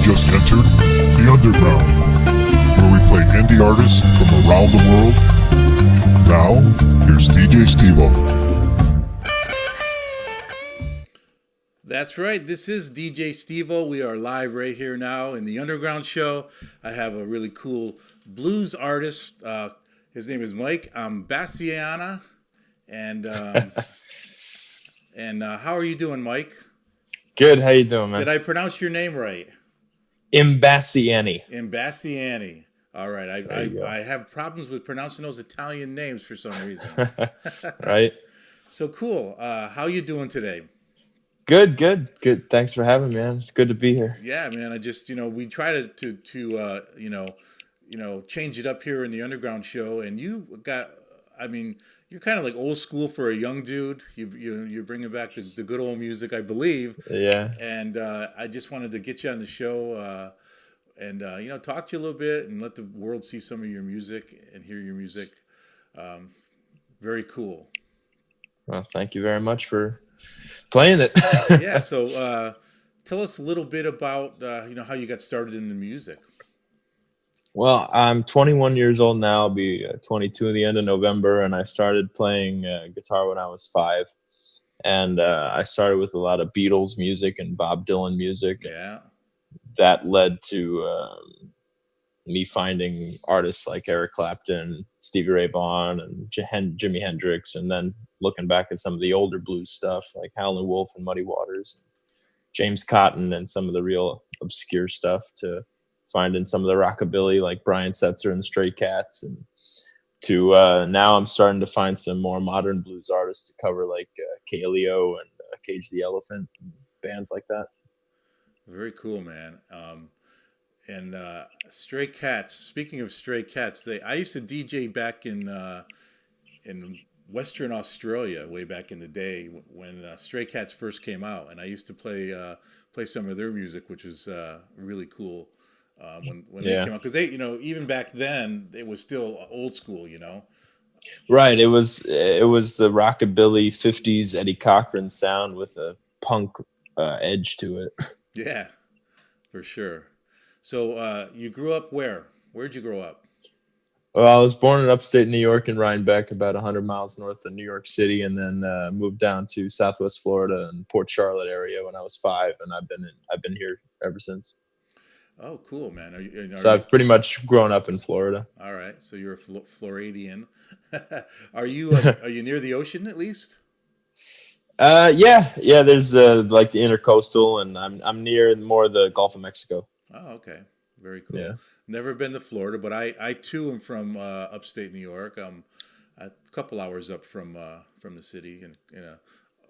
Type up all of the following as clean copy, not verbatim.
just entered the underground, where we play indie artists from around the world. Now, here's DJ Stevo. That's right. This is DJ Stevo. We are live right here now in the Underground Show. I have a really cool blues artist. His name is Mike Imbasciani. And how are you doing, Mike? Good. How you doing, man? Did I pronounce your name right? Imbasciani. Imbasciani. All right. I have problems with pronouncing those Italian names for some reason. Right. So cool. How you doing today? Good. Thanks for having me, man. It's good to be here. Yeah, man. I just, we try to change it up here in the Underground Show, and you're kind of like old school for a young dude. You're bringing back the good old music, I believe. Yeah. And I just wanted to get you on the show, and talk to you a little bit and let the world see some of your music and hear your music. Very cool. Well, thank you very much for playing it. Yeah. So tell us a little bit about how you got started in the music. Well, I'm 21 years old now. I'll be 22 at the end of November, and I started playing guitar when I was 5. And I started with a lot of Beatles music and Bob Dylan music. Yeah. That led to me finding artists like Eric Clapton, Stevie Ray Vaughan, and Jimi Hendrix, and then looking back at some of the older blues stuff like Howlin' Wolf and Muddy Waters, James Cotton, and some of the real obscure stuff to finding some of the rockabilly like Brian Setzer and the Stray Cats, and to now I'm starting to find some more modern blues artists to cover like Kaleo and Cage the Elephant, and bands like that. Very cool, man. And Stray Cats. Speaking of Stray Cats, I used to DJ back in Western Australia way back in the day when Stray Cats first came out, and I used to play some of their music, which was really cool when they came out, because they even back then it was still old school, Right. It was the rockabilly 50s Eddie Cochran sound with a punk edge to it. Yeah, for sure. So you grew up where? Where'd you grow up? Well, I was born in upstate New York in Rhinebeck, about 100 miles north of New York City, and then moved down to Southwest Florida and Port Charlotte area when I was 5, and I've been here ever since. Oh, cool, man. So I've pretty much grown up in Florida. All right, so you're a Floridian. Are you near the ocean at least? Yeah. There's like the intercoastal, and I'm near more the Gulf of Mexico. Oh, okay. Very cool. Yeah. Never been to Florida, but I too am from upstate New York. I'm a couple hours up from the city in a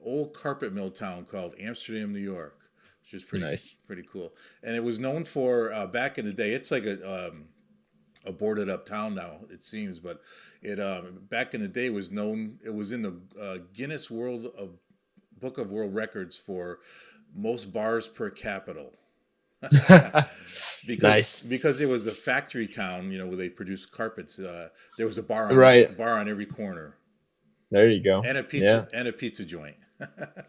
old carpet mill town called Amsterdam, New York, which is pretty nice, pretty cool. And it was known for back in the day. It's like a boarded up town now, it seems, but it back in the day was known. It was in the Guinness Book of World Records for most bars per capita. because it was a factory town, where they produced carpets. There was a bar on every corner. There you go. And a pizza joint.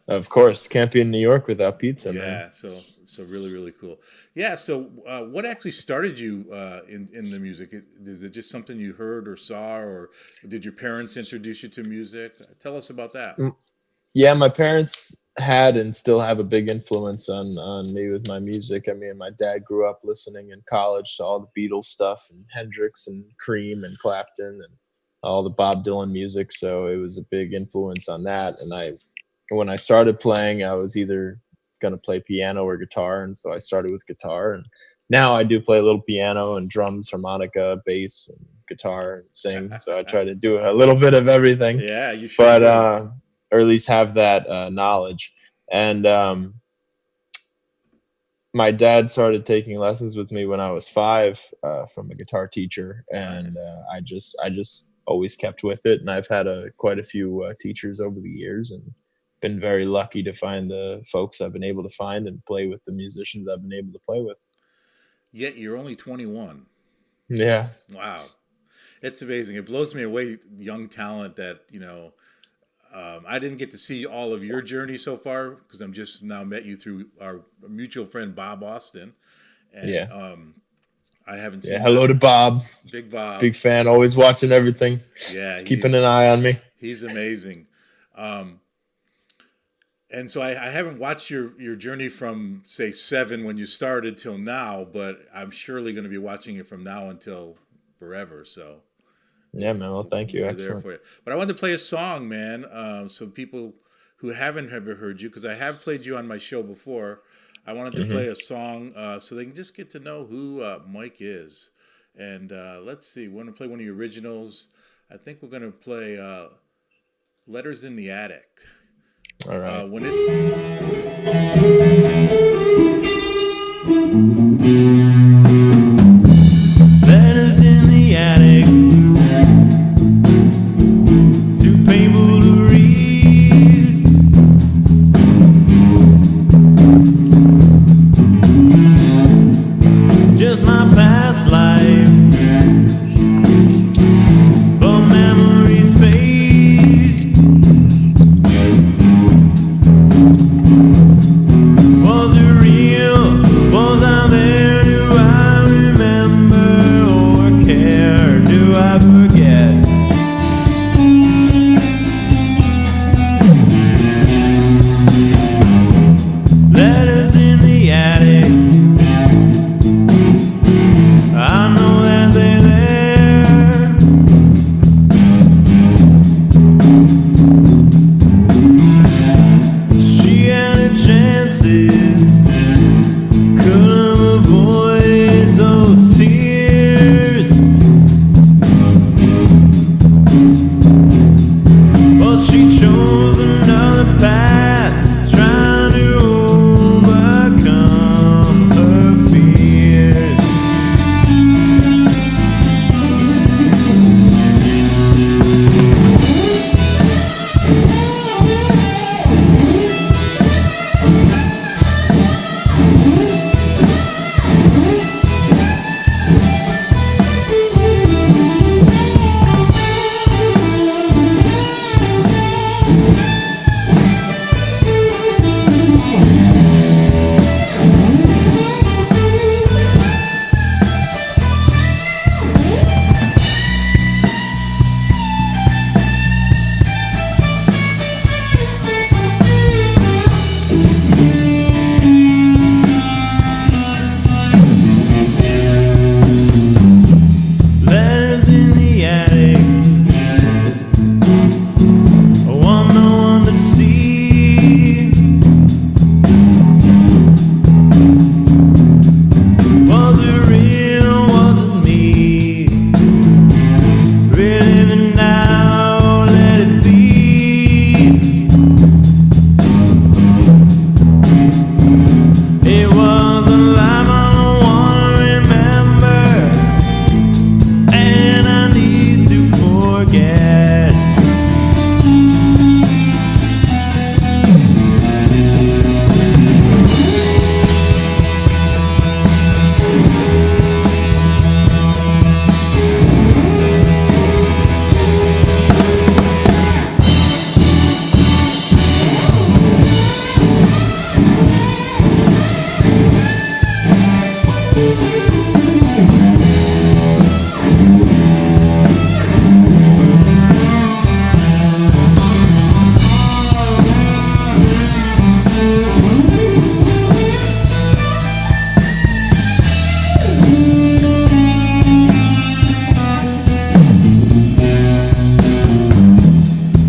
Of course, can't be in New York without pizza. Yeah, man. So really, really cool. Yeah. So what actually started you in the music? Is it just something you heard or saw, or did your parents introduce you to music? Tell us about that. Yeah, my parents had and still have a big influence on me with my music. I mean, my dad grew up listening in college to all the Beatles stuff and Hendrix and Cream and Clapton and all the Bob Dylan music. So it was a big influence on that. And when I started playing, I was either going to play piano or guitar. And so I started with guitar. And now I do play a little piano and drums, harmonica, bass, and guitar, and sing. So I try to do a little bit of everything. Yeah, you should. But or at least have that knowledge. And my dad started taking lessons with me when I was 5 from a guitar teacher, and Nice. I just always kept with it. And I've had quite a few teachers over the years, and been very lucky to find the folks I've been able to find and play with the musicians I've been able to play with. Yet you're only 21. Yeah. Wow. It's amazing. It blows me away, young talent that, I didn't get to see all of your journey so far because I'm just now met you through our mutual friend Bob Austin, and Yeah. I haven't Yeah. seen Hello to Bob. Big Bob. Big fan. Always watching everything. Yeah, Keeping an eye on me. he's amazing. And so I haven't watched your journey from say 7 when you started till now, but I'm surely going to be watching it from now until forever. So Yeah, man. Well, thank you. we're there Excellent. for you. But I wanted to play a song, man. So people who haven't ever heard you, because I have played you on my show before, I wanted to play a song so they can just get to know who Mike is. And let's see, we're going to play one of your originals. I think we're going to play Letters in the Attic. All right. When it's Letters in the attic, too painful to read. Just my past life, but memories fade. Was it real? Was I there? Do I remember or care? Do I forget? Letters in the attic, I know that they're there. She had her chances, could have avoided those tears, but she chose another path, trying to overcome her fears. Letters in the attic, I want no one to see. Was it real? Was it me? Relive it now, let it be. It was a life I don't wanna remember, and I need to forget.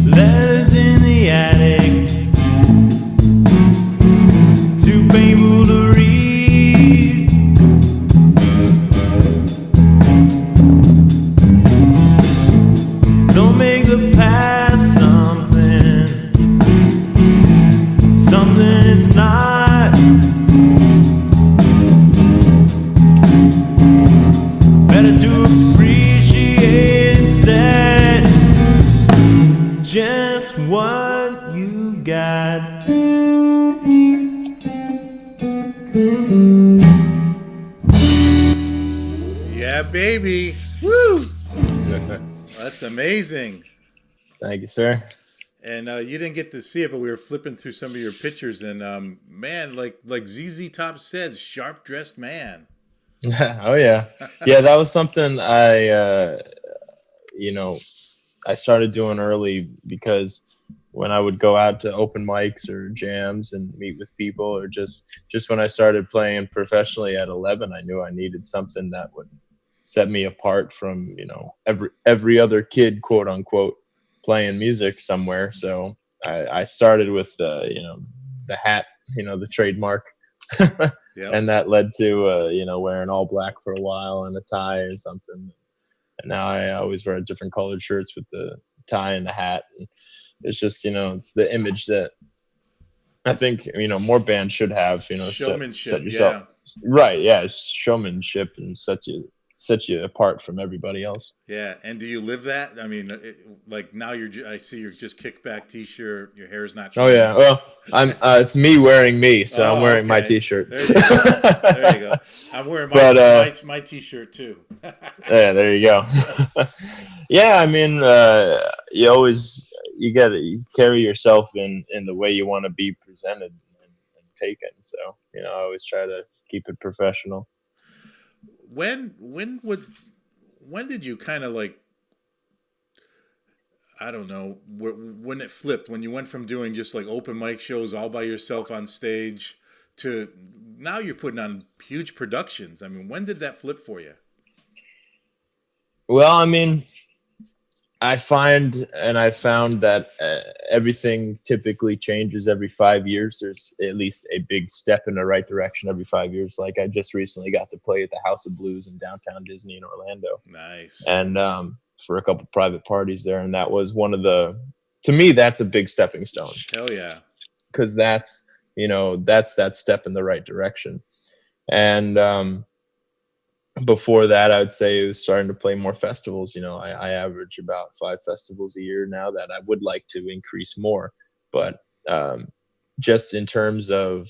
Letters in the attic, too painful to read. Don't make the past something it's not. Better to appreciate instead just what you've got. Yeah, baby. Woo! That's amazing. Thank you, sir. And you didn't get to see it, but we were flipping through some of your pictures, and man, like ZZ Top says, sharp dressed man. Oh yeah, yeah. That was something you know, I started doing early because when I would go out to open mics or jams and meet with people, or just when I started playing professionally at 11, I knew I needed something that would set me apart from, every other kid, quote unquote, playing music somewhere. So I started with the hat, the trademark. Yep. And that led to wearing all black for a while and a tie or something. And now I always wear different colored shirts with the tie and the hat. And it's just, it's the image that I think, more bands should have, set Showmanship. yourself Yeah. right. Yeah. It's showmanship and sets you apart from everybody else. Yeah. And do you live that? I mean, like now I see you're just kickback t-shirt. Your hair's not Oh combed. yeah. Well, it's me wearing me. So I'm Oh, wearing my okay. t-shirt. There you go. There you go. I'm wearing my t-shirt too. Yeah, there you go. Yeah, I mean, you carry yourself in the way you want to be presented and taken. So I always try to keep it professional. When did you kind of like, I don't know, when it flipped, when you went from doing just like open mic shows all by yourself on stage to now you're putting on huge productions? I mean, when did that flip for you? Well, I mean, I found that everything typically changes every 5 years. There's at least a big step in the right direction every 5 years. Like I just recently got to play at the House of Blues in downtown Disney in Orlando. Nice. And for a couple private parties there, and that was to me, that's a big stepping stone. Hell yeah. Because that's that step in the right direction. And before that, I would say it was starting to play more festivals. I average about 5 festivals a year now, that I would like to increase more. But just in terms of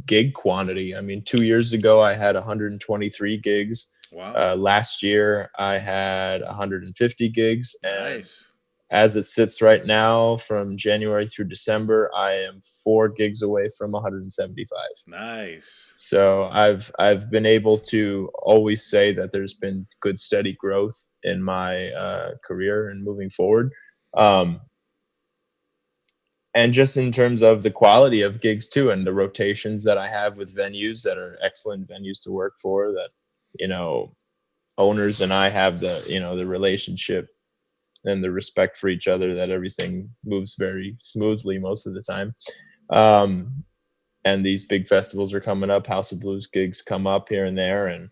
gig quantity, I mean, 2 years ago, I had 123 gigs. Wow. Last year, I had 150 gigs. And Nice. as it sits right now, from January through December, I am 4 gigs away from 175. Nice. So I've been able to always say that there's been good steady growth in my career and moving forward. And just in terms of the quality of gigs too, and the rotations that I have with venues that are excellent venues to work for, that owners and I have the relationship and the respect for each other, that everything moves very smoothly most of the time. And these big festivals are coming up. House of Blues gigs come up here and there, and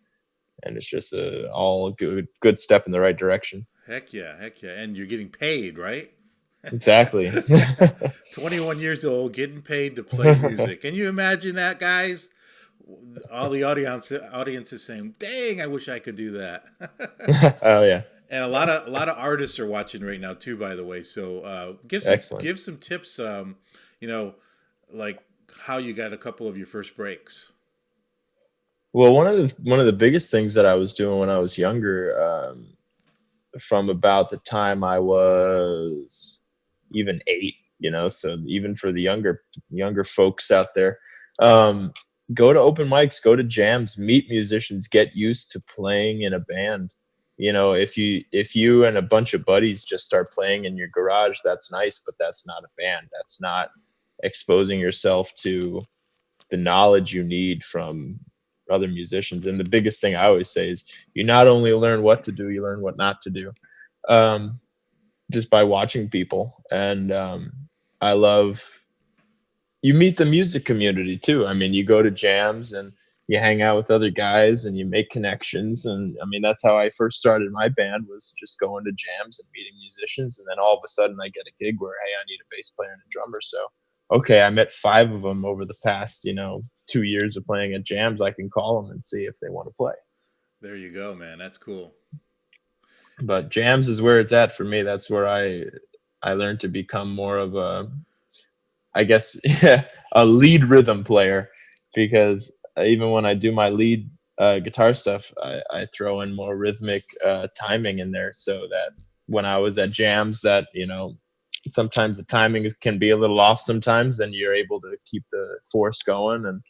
it's just all good step in the right direction. Heck yeah. And you're getting paid, right? Exactly. 21 years old, getting paid to play music. Can you imagine that, guys? All the audience is saying, "Dang, I wish I could do that." Oh yeah. And a lot of artists are watching right now too, by the way. So give some tips. Like how you got a couple of your first breaks. Well, one of the biggest things that I was doing when I was younger, from about the time I was even 8, so even for the younger folks out there, go to open mics, go to jams, meet musicians, get used to playing in a band. If you and a bunch of buddies just start playing in your garage, that's nice, but that's not a band. That's not exposing yourself to the knowledge you need from other musicians. And the biggest thing I always say is, you not only learn what to do, you learn what not to do, just by watching people. And you meet the music community too. I mean, you go to jams and you hang out with other guys and you make connections. And I mean, that's how I first started my band, was just going to jams and meeting musicians. And then all of a sudden I get a gig where, hey, I need a bass player and a drummer. So, okay, I met 5 of them over the past, 2 years of playing at jams. I can call them and see if they want to play. There you go, man. That's cool. But jams is where it's at for me. That's where I learned to become more of a lead rhythm player, because even when I do my lead guitar stuff, I throw in more rhythmic timing in there, so that when I was at jams, that sometimes the timing can be a little off sometimes, then you're able to keep the force going.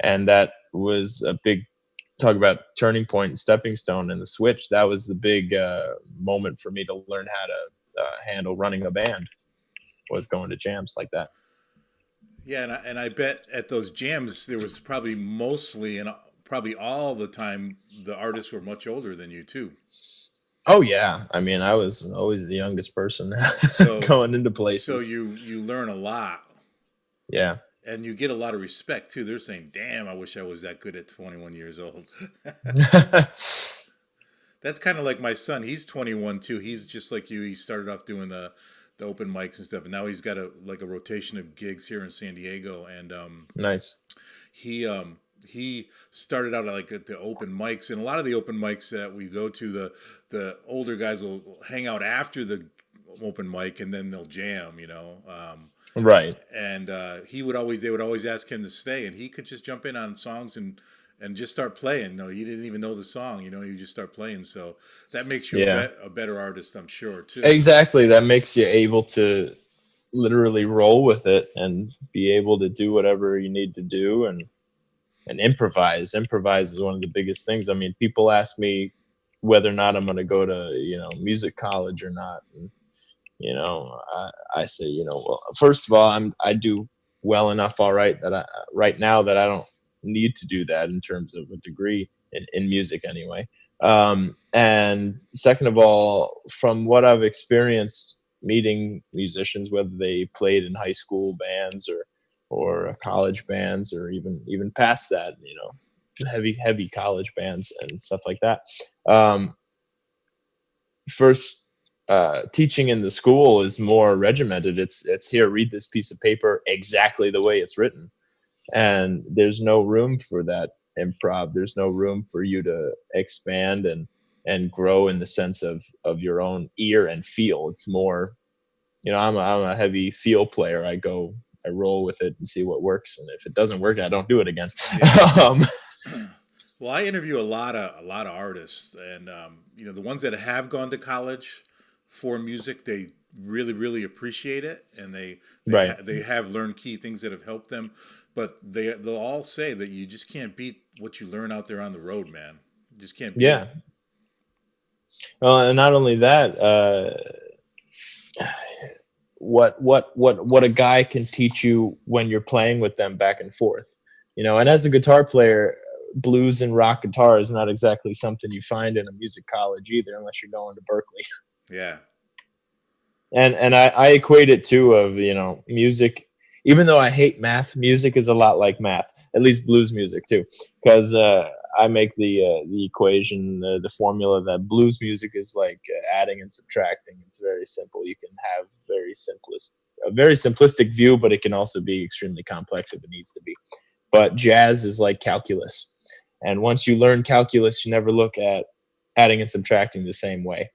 And that was a big talk about turning point and stepping stone and the switch. That was the big moment for me to learn how to handle running a band, was going to jams like that. Yeah, and I bet at those jams there was probably mostly and probably all the time the artists were much older than you too. Oh yeah, I mean, I was always the youngest person So going into places. So you learn a lot. Yeah. And you get a lot of respect too. They're saying, "Damn, I wish I was that good at 21 years old." That's kind of like my son. He's 21 too. He's just like you. He started off doing the open mics and stuff, and now he's got a rotation of gigs here in San Diego. And nice. He started out like at the open mics, and a lot of the open mics that we go to, the older guys will hang out after the open mic, and then they'll jam. Right. And they would always ask him to stay, and he could just jump in on songs and just start playing. No, you didn't even know the song, you just start playing. So that makes you a better artist, I'm sure, too. Exactly. That makes you able to literally roll with it and be able to do whatever you need to do and improvise. Improvise is one of the biggest things. I mean, people ask me whether or not I'm going to go to, music college or not. And, I say, well, first of all, I do well enough all right right now that I don't need to do that in terms of a degree in music anyway. And second of all, from what I've experienced meeting musicians, whether they played in high school bands or college bands or even past that, heavy college bands and stuff like that. First, teaching in the school is more regimented. It's here, read this piece of paper exactly the way it's written. And there's no room for that improv. There's no room for you to expand and grow in the sense of your own ear and feel. It's more, I'm a heavy feel player. I roll with it and see what works. And if it doesn't work, I don't do it again. Yeah. Well, I interview a lot of artists, and the ones that have gone to college for music, they really, really appreciate it, and they have learned key things that have helped them. But they'll all say that you just can't beat what you learn out there on the road, man. You just can't beat it. Well, and not only that, what a guy can teach you when you're playing with them back and forth, and as a guitar player, blues and rock guitar is not exactly something you find in a music college either, unless you're going to Berkeley. Yeah. And I equate it too of, music. Even though I hate math, music is a lot like math, at least blues music too, because I make the equation, the formula that blues music is like adding and subtracting. It's very simple. You can have a very simplistic view, but it can also be extremely complex if it needs to be. But jazz is like calculus. And once you learn calculus, you never look at adding and subtracting the same way.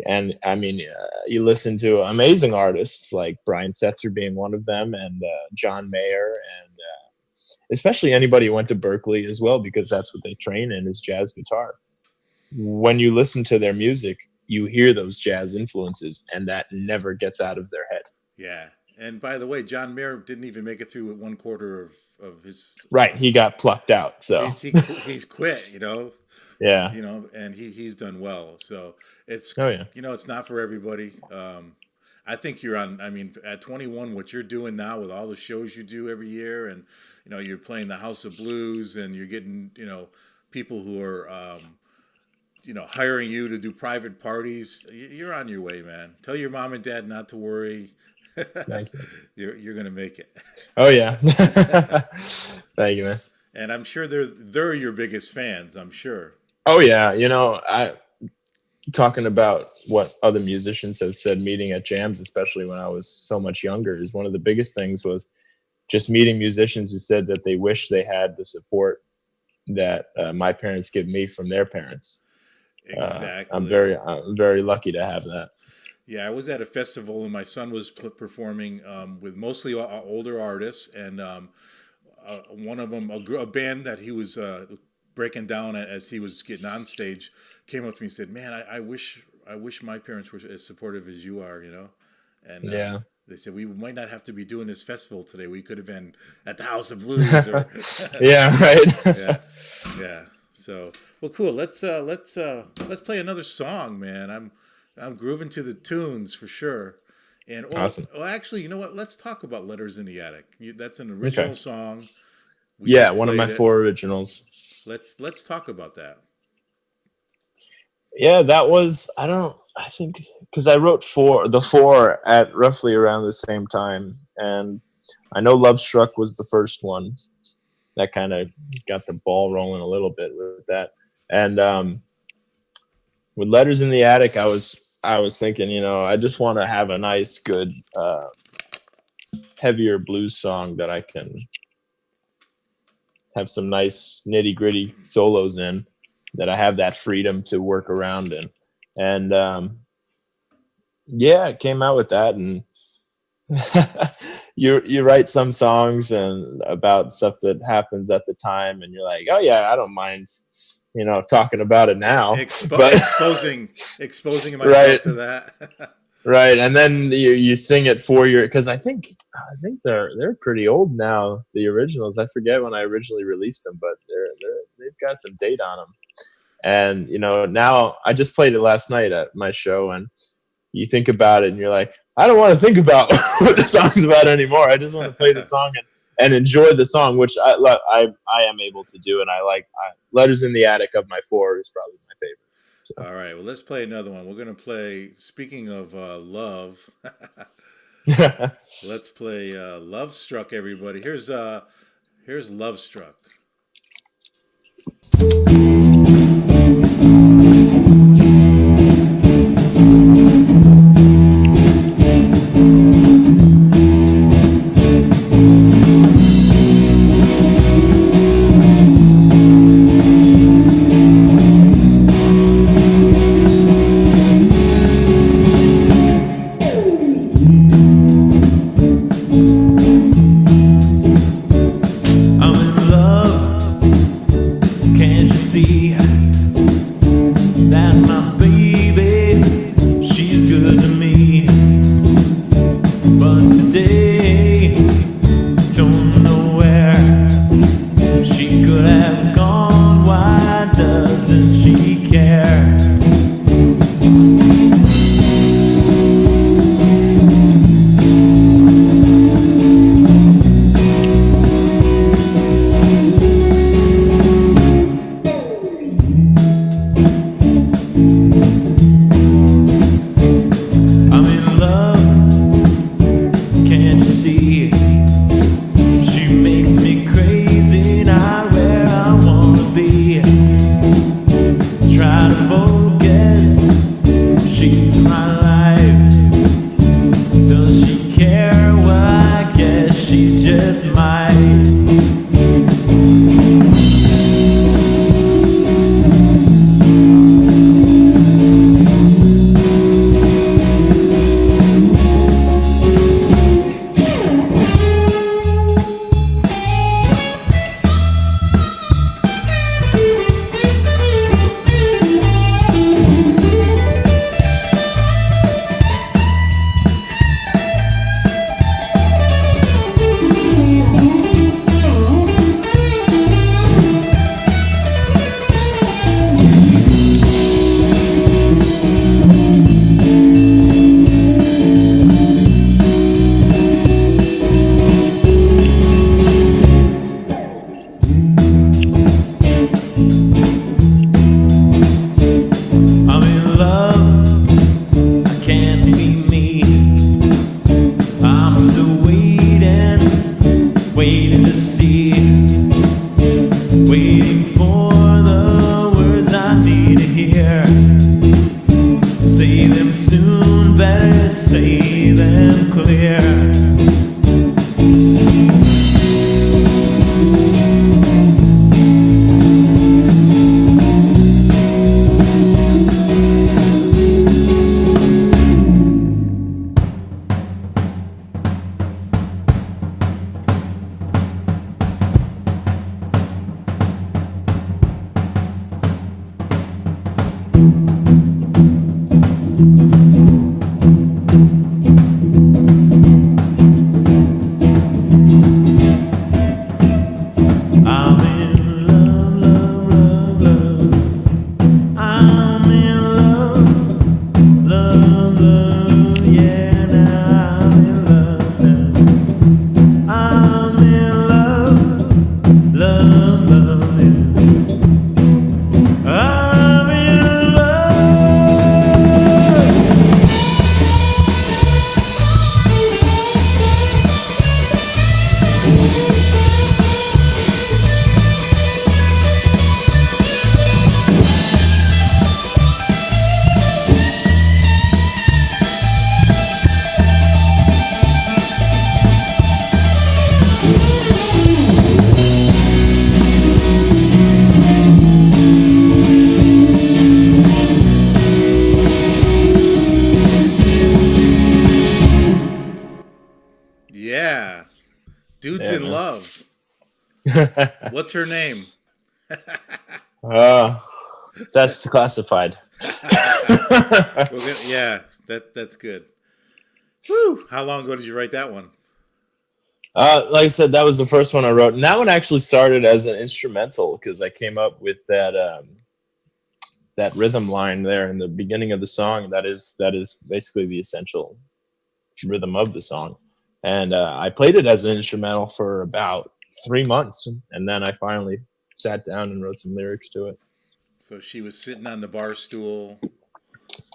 And I mean, you listen to amazing artists like Brian Setzer being one of them, and John Mayer, and especially anybody who went to Berkeley as well, because that's what they train in, is jazz guitar. When you listen to their music, you hear those jazz influences, and that never gets out of their head. Yeah. And by the way, John Mayer didn't even make it through 1/4 of his. Right. He got plucked out. So he's quit, Yeah. And he's done well. So it's, yeah. It's not for everybody. I think at 21, what you're doing now with all the shows you do every year, and, you're playing the House of Blues, and you're getting, people who are, hiring you to do private parties. You're on your way, man. Tell your mom and dad not to worry. Thank you. You're going to make it. Oh yeah. Thank you, man. And I'm sure they're your biggest fans, I'm sure. Oh yeah, I talking about what other musicians have said meeting at jams, especially when I was so much younger, is one of the biggest things was just meeting musicians who said that they wish they had the support that my parents give me from their parents. Exactly. I'm very lucky to have that. Yeah, I was at a festival and my son was performing with mostly older artists, and one of them, a band that he was breaking down as he was getting on stage, came up to me and said, "Man, I wish my parents were as supportive as you are," And they said, "We might not have to be doing this festival today. We could have been at the House of Blues." Or Yeah, right. Yeah. So, well, cool. Let's play another song, man. I'm grooving to the tunes for sure. And Awesome. well, actually, you know what? Let's talk about "Letters in the Attic." That's an Okay. original song. We Yeah, just one of my played it. 4 originals. Let's talk about that. Yeah, that was I think because I wrote the 4 at roughly around the same time, and I know Love Struck was the first one that kind of got the ball rolling a little bit with that. And with Letters in the Attic, I was thinking, I just want to have a nice, good, heavier blues song that I can have some nice nitty gritty solos in, that I have that freedom to work around in. And yeah, it came out with that. And you write some songs and about stuff that happens at the time, and you're like, oh yeah, I don't mind, talking about it now. Exposing myself Right. to that. Right, and then you sing it for your, because I think they're pretty old now, the originals. I forget when I originally released them, but they've got some date on them. And now I just played it last night at my show, and you think about it, and you're like, I don't want to think about what the song's about anymore. I just want to play the song and enjoy the song, which I am able to do, and I like. Letters in the Attic of my 4 is probably my favorite. So. All right, well, let's play another one. We're going to play, speaking of love, let's play Love Struck, everybody. Here's Love Struck. I'm in love, can't you see that my baby, she's good to me. But today, don't know where she could have gone. Why doesn't she care? I'm in love, can't you see? She makes me crazy, not where I wanna be. Try to focus, she's my life. Does she care? Well, I guess she just might. Dudes Yeah, in man. Love. What's her name? uh, that's classified. Yeah, that's good. Woo! How long ago did you write that one? Like I said, that was the first one I wrote, and that one actually started as an instrumental because I came up with that rhythm line there in the beginning of the song. That is basically the essential rhythm of the song, and I played it as an instrumental for about 3 months, and then I finally sat down and wrote some lyrics to it. So she was sitting on the bar stool.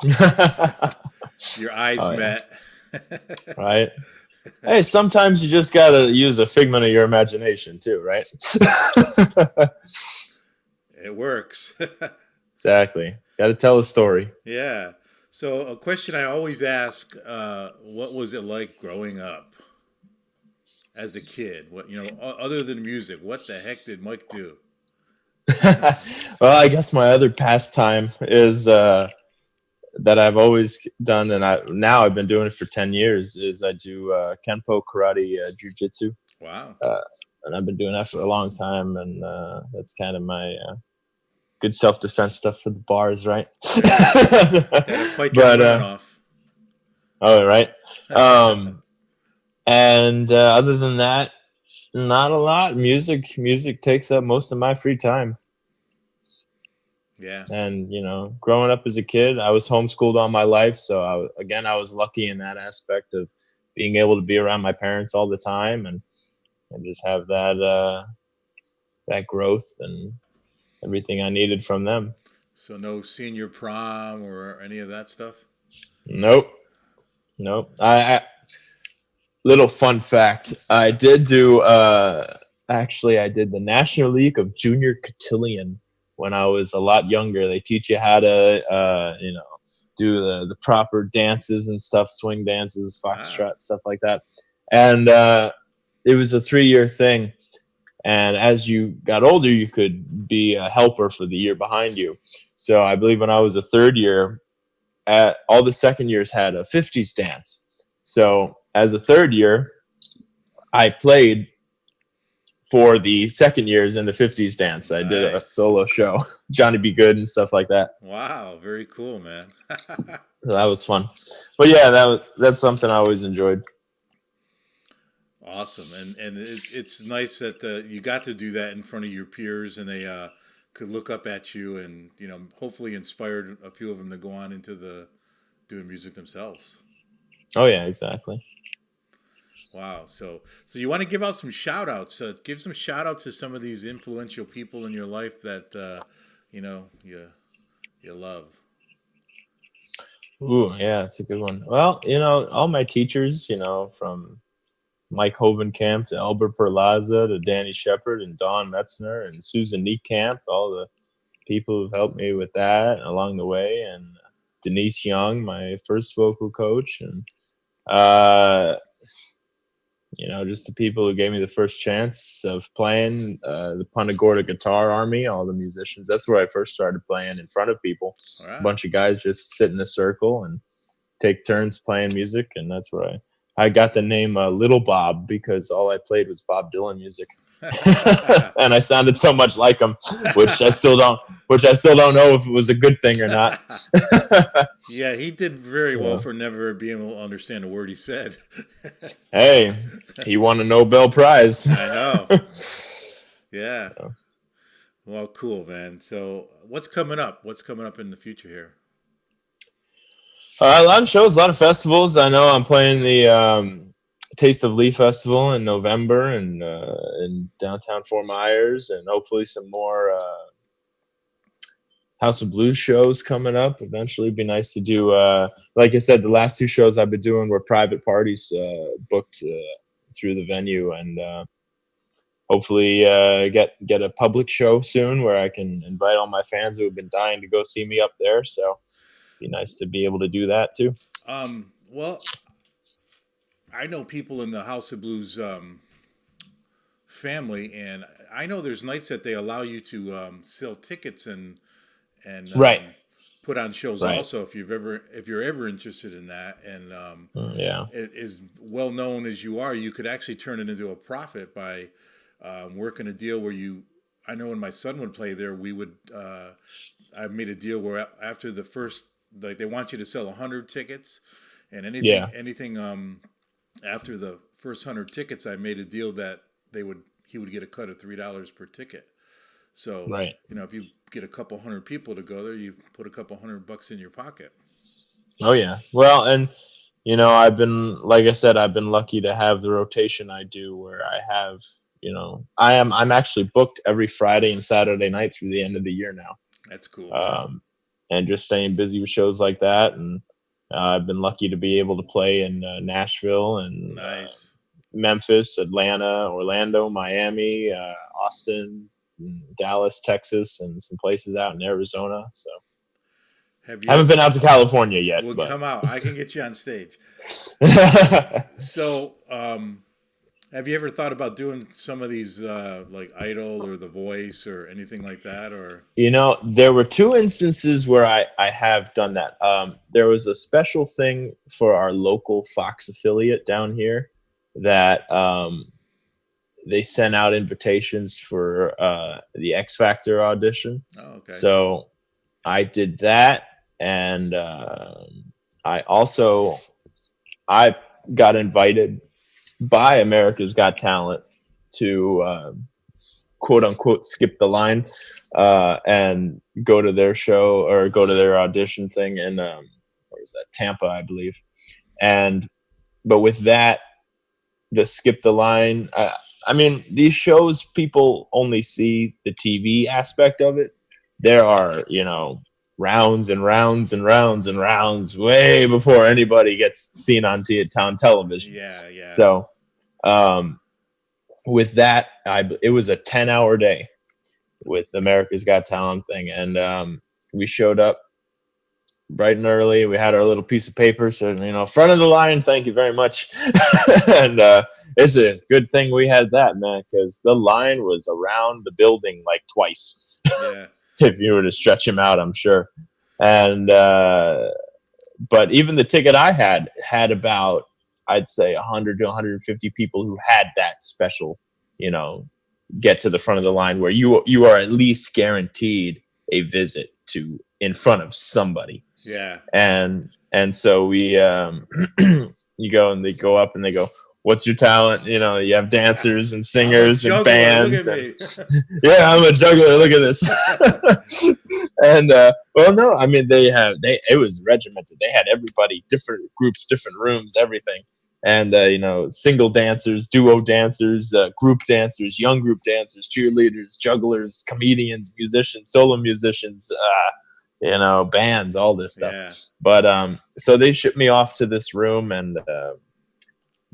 Oh Your eyes yeah, met. right. Hey, sometimes you just gotta use a figment of your imagination too, right? It works. Exactly. Got to tell a story. Yeah. So a question I always ask: what was it like growing up as a kid? What other than music, what the heck did Mike do? Well, I guess my other pastime is that I've always done, and I've been doing it for 10 years. Is I do kenpo, karate, jujitsu, Wow. uh, and I've been doing that for a long time, and that's kind of my good self defense stuff for the bars, right? Yeah. Got to fight them But women off. oh, right. And other than that, not a lot. Music takes up most of my free time. Yeah. And growing up as a kid, I was homeschooled all my life, so I was lucky in that aspect of being able to be around my parents all the time and just have that growth and everything I needed from them. So no senior prom or any of that stuff. Nope, nope. I little fun fact: I did do actually I did the National League of Junior Cotillion when I was a lot younger. They teach you how to do the proper dances and stuff, swing dances, Wow. foxtrot, stuff like that. And it was a 3-year thing. And as you got older, you could be a helper for the year behind you. So I believe when I was a third year, all the second years had a 50s dance. So as a third year, I played for the second years in the 50s dance. I did a Nice. solo show, Johnny Be Good and stuff like that. Wow. Very cool, man. So that was fun. But yeah, that's something I always enjoyed. Awesome, and it's nice that you got to do that in front of your peers, and they could look up at you, and hopefully inspired a few of them to go on into the doing music themselves. Oh yeah, exactly. Wow. So you want to give out some shout outs? Give some shout outs to some of these influential people in your life that you love. Ooh, yeah, it's a good one. Well, all my teachers, from Mike Hovenkamp to Albert Perlaza to Danny Shepard and Don Metzner and Susan Niekamp, all the people who've helped me with that along the way, and Denise Young, my first vocal coach, and uh, just the people who gave me the first chance of playing, the Punta Gorda Guitar Army, all the musicians. That's where I first started playing in front of people. A Wow. bunch of guys just sit in a circle and take turns playing music, and that's where I got the name Little Bob because all I played was Bob Dylan music. And I sounded so much like him, which I still don't know if it was a good thing or not. Yeah, he did very well Yeah. for never being able to understand a word he said. Hey, he won a Nobel Prize. I know. Yeah. Yeah. Well, cool, man. So, what's coming up? What's coming up in the future here? A lot of shows, a lot of festivals. I know I'm playing the Taste of Lee Festival in November and in downtown Fort Myers, and hopefully some more House of Blues shows coming up. Eventually, it'd be nice to do. Like I said, the last 2 shows I've been doing were private parties booked through the venue, and hopefully get a public show soon where I can invite all my fans who have been dying to go see me up there. So, it'd be nice to be able to do that too. Well, I know people in the House of Blues family, and I know there's nights that they allow you to sell tickets and Right. put on shows Right. also if you're ever interested in that. And Yeah. it is well known as you are, you could actually turn it into a profit by working a deal where you. I know when my son would play there, we would. I made a deal where after the first, like they want you to sell 100 tickets, and Yeah. anything after the first 100 tickets, I made a deal that he would get a cut of $3 per ticket. So Right. if you get a couple hundred people to go there, you put a couple $100 in your pocket. Oh yeah. Well, and I've been, like I said, I've been lucky to have the rotation I do, where I have, I'm actually booked every Friday and Saturday night through the end of the year now. That's cool. Man. And just staying busy with shows like that, and I've been lucky to be able to play in Nashville and Nice. Memphis, Atlanta, Orlando, Miami, Austin, Dallas, Texas, and some places out in Arizona. So I haven't been out to California yet. Well, but come out. I can get you on stage. So, have you ever thought about doing some of these like Idol or The Voice or anything like that? Or there were two instances where I have done that. There was a special thing for our local Fox affiliate down here that they sent out invitations for the X Factor audition. Oh, okay. So I did that, and I got invited by America's Got Talent to quote unquote skip the line and go to their show or go to their audition thing in where was that, Tampa, I believe. But with that, the skip the line, I mean, these shows, people only see the TV aspect of it. There are rounds and rounds and rounds and rounds way before anybody gets seen on town television. Yeah. So with that, it was a 10-hour day with America's Got Talent thing, and we showed up bright and early. We had our little piece of paper, so front of the line, thank you very much. And it's a good thing we had that, man, because the line was around the building like twice. Yeah. If you were to stretch them out, I'm sure. And but even the ticket I had about, I'd say 100 to 150 people who had that special, get to the front of the line where you are at least guaranteed a visit to in front of somebody. Yeah. And so we you go and they go up and they go, what's your talent? You have dancers and singers and bands. Yeah, I'm a juggler. Look at this. And well, no, I mean it was regimented. They had everybody, different groups, different rooms, everything. And single dancers, duo dancers, group dancers, young group dancers, cheerleaders, jugglers, comedians, musicians, solo musicians, bands, all this stuff. Yeah. But so they shipped me off to this room, and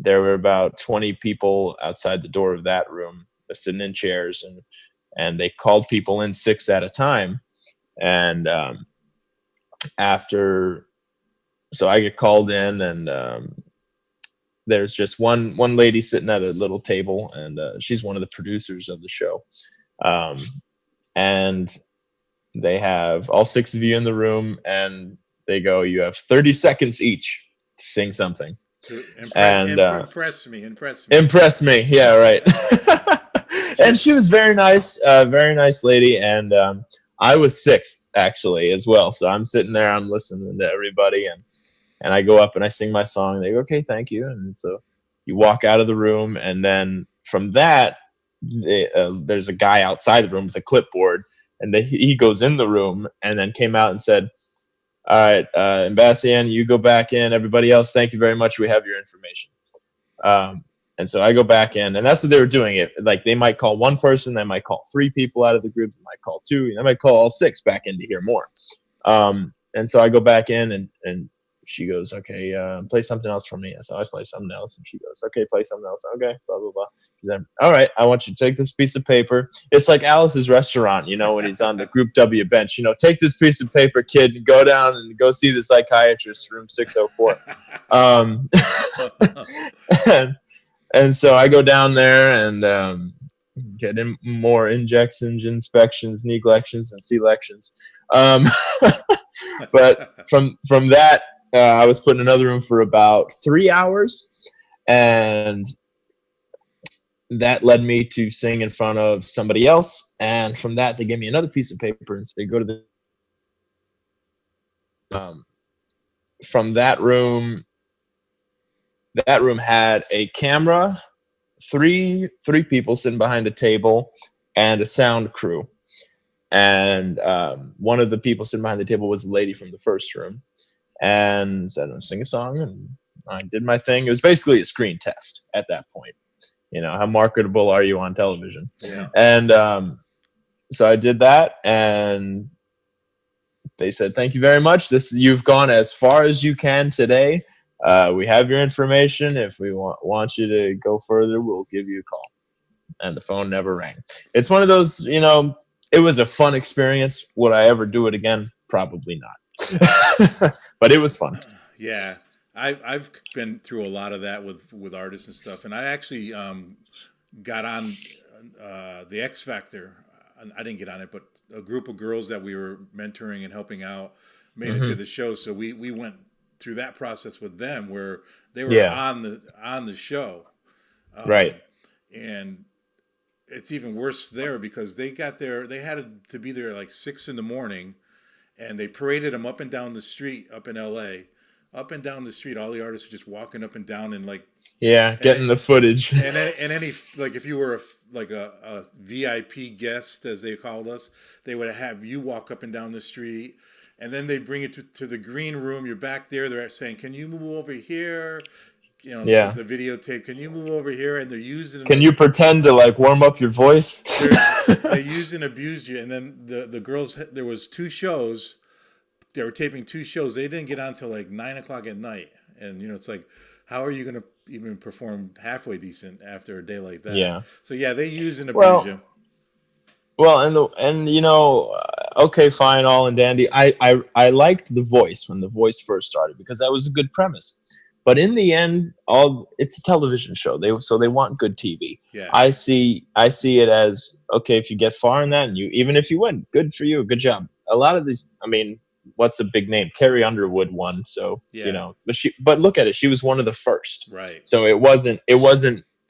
there were about 20 people outside the door of that room sitting in chairs, and they called people in 6 at a time. And so I get called in, and there's just one lady sitting at a little table, and she's one of the producers of the show. And they have all 6 of you in the room, and they go, you have 30 seconds each to sing something. Impress me. Impress me. Yeah, right. And she was very nice lady. And I was 6th actually as well. So I'm sitting there, I'm listening to everybody, and I go up and I sing my song, and they go, okay, thank you. And so you walk out of the room, and then from that, there's a guy outside the room with a clipboard, and he goes in the room and then came out and said, all right, Imbasciani, you go back in. Everybody else, thank you very much. We have your information. And so I go back in, and that's what they were doing. It like they might call one person, they might call 3 people out of the group, they might call 2, they might call all 6 back in to hear more. And so I go back in, and she goes, okay, play something else for me. And so I play something else, and she goes, okay, play something else. Okay, blah, blah, blah. Then, all right, I want you to take this piece of paper. It's like Alice's Restaurant, when he's on the Group W bench, take this piece of paper, kid, and go down and go see the psychiatrist, room 604. And so I go down there, and getting more injections, inspections, neglections, and selections. Um, but from that, I was put in another room for about 3 hours, and that led me to sing in front of somebody else. And from that, they gave me another piece of paper and said, "Go to the." Um, from that room, had a camera, three people sitting behind a table, and a sound crew. And one of the people sitting behind the table was the lady from the first room, and said, "Sing a song," and I did my thing. It was basically a screen test at that point. How marketable are you on television? Yeah. And so I did that, and they said, "Thank you very much. You've gone as far as you can today. We have your information. If we want you to go further, we'll give you a call." And the phone never rang. It's one of those, it was a fun experience. Would I ever do it again? Probably not. But it was fun. Yeah. I've been through a lot of that with artists and stuff, and I actually got on the X Factor. I didn't get on it, but a group of girls that we were mentoring and helping out made it to the show. So we went through that process with them, where they were on the show, Right? And it's even worse there because they got there. They had to be there like 6 a.m, and they paraded them up and down the street up in L.A. Up and down the street, all the artists were just walking up and down and like getting the footage. and any like if you were a VIP guest, as they called us, they would have you walk up and down the street, and then they bring you to the green room. You're back there. They're saying, "Can you move over here?" The videotape. "Can you move over here?" And they're using. Can you pretend to like warm up your voice? They used and abused you. And then the girls. There was 2 shows. They were taping 2 shows. They didn't get on till like 9 o'clock at night. And it's like, how are you going to even perform halfway decent after a day like that? Yeah. So yeah, they use and abuse you. Well, okay, fine, all and dandy. I liked The Voice when The Voice first started because that was a good premise. But in the end, it's a television show. They want good TV. Yeah. I see it as, okay, if you get far in that, and even if you win, good for you, good job. A lot of these, what's a big name? Carrie Underwood won, so but look at it, she was one of the first. Right. So it wasn't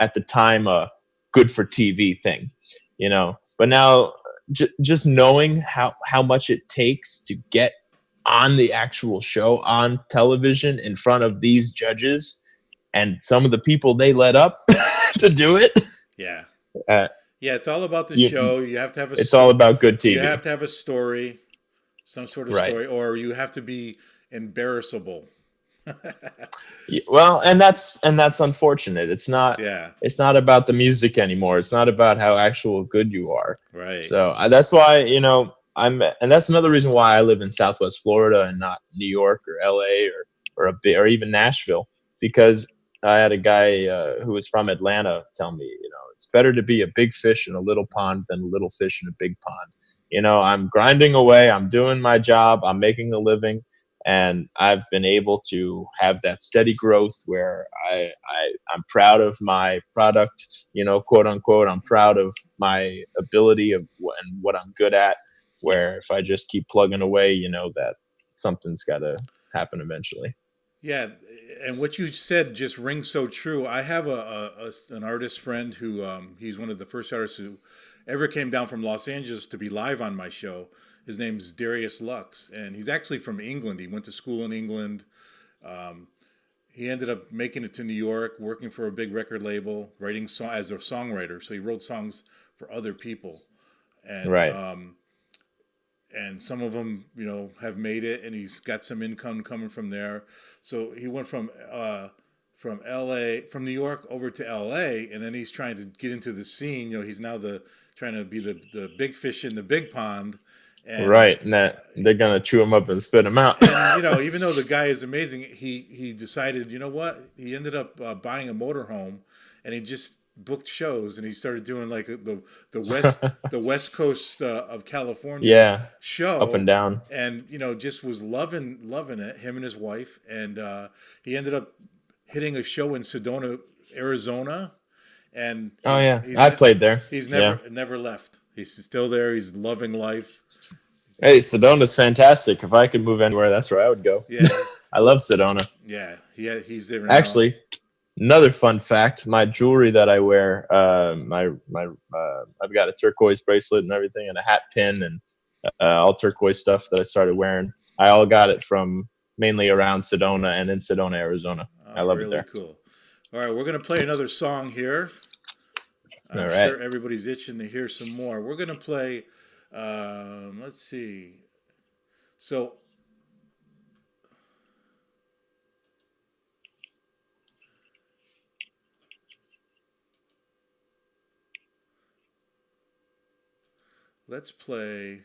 at the time a good for TV thing, But now, just knowing how much it takes to get on the actual show on television in front of these judges and some of the people they let up to do it. Yeah. It's all about the show. You have to have it's all about good TV. You have to have a story, some sort of story, or you have to be embarrassable. Well, and that's unfortunate. It's not about the music anymore. It's not about how actual good you are. Right. So that's why, and that's another reason why I live in Southwest Florida and not New York or LA or even Nashville, because I had a guy who was from Atlanta tell me, it's better to be a big fish in a little pond than a little fish in a big pond. I'm grinding away. I'm doing my job. I'm making a living. And I've been able to have that steady growth where I'm proud of my product, quote unquote. I'm proud of my ability and what I'm good at, where if I just keep plugging away, that something's got to happen eventually. Yeah, and what you said just rings so true. I have an artist friend who he's one of the first artists who ever came down from Los Angeles to be live on my show. His name's Darius Lux, and he's actually from England. He went to school in England. He ended up making it to New York, working for a big record label, writing as a songwriter. So he wrote songs for other people, and and some of them, have made it, and he's got some income coming from there. So he went from New York over to LA, and then he's trying to get into the scene. He's now trying to be the big fish in the big pond. And, and that they're gonna chew him up and spit him out. And even though the guy is amazing, he decided, he ended up buying a motorhome, and he just booked shows, and he started doing like the west coast of California show up and down, and just was loving it, him and his wife, and he ended up hitting a show in Sedona, Arizona, and Oh yeah, I played there. He's Yeah. never left. He's still there. He's loving life. Hey, Sedona's fantastic. If I could move anywhere, that's where I would go. Yeah, I love Sedona. yeah. He's there now. Actually, another fun fact: my jewelry that I wear, I've got a turquoise bracelet and everything, and a hat pin, and all turquoise stuff that I started wearing. I all got it from mainly around Sedona and in Sedona, Arizona. I love it there. Cool. All right, we're gonna play another song here. I'm All right. sure everybody's itching to hear some more. We're gonna play. Let's see. So. Let's play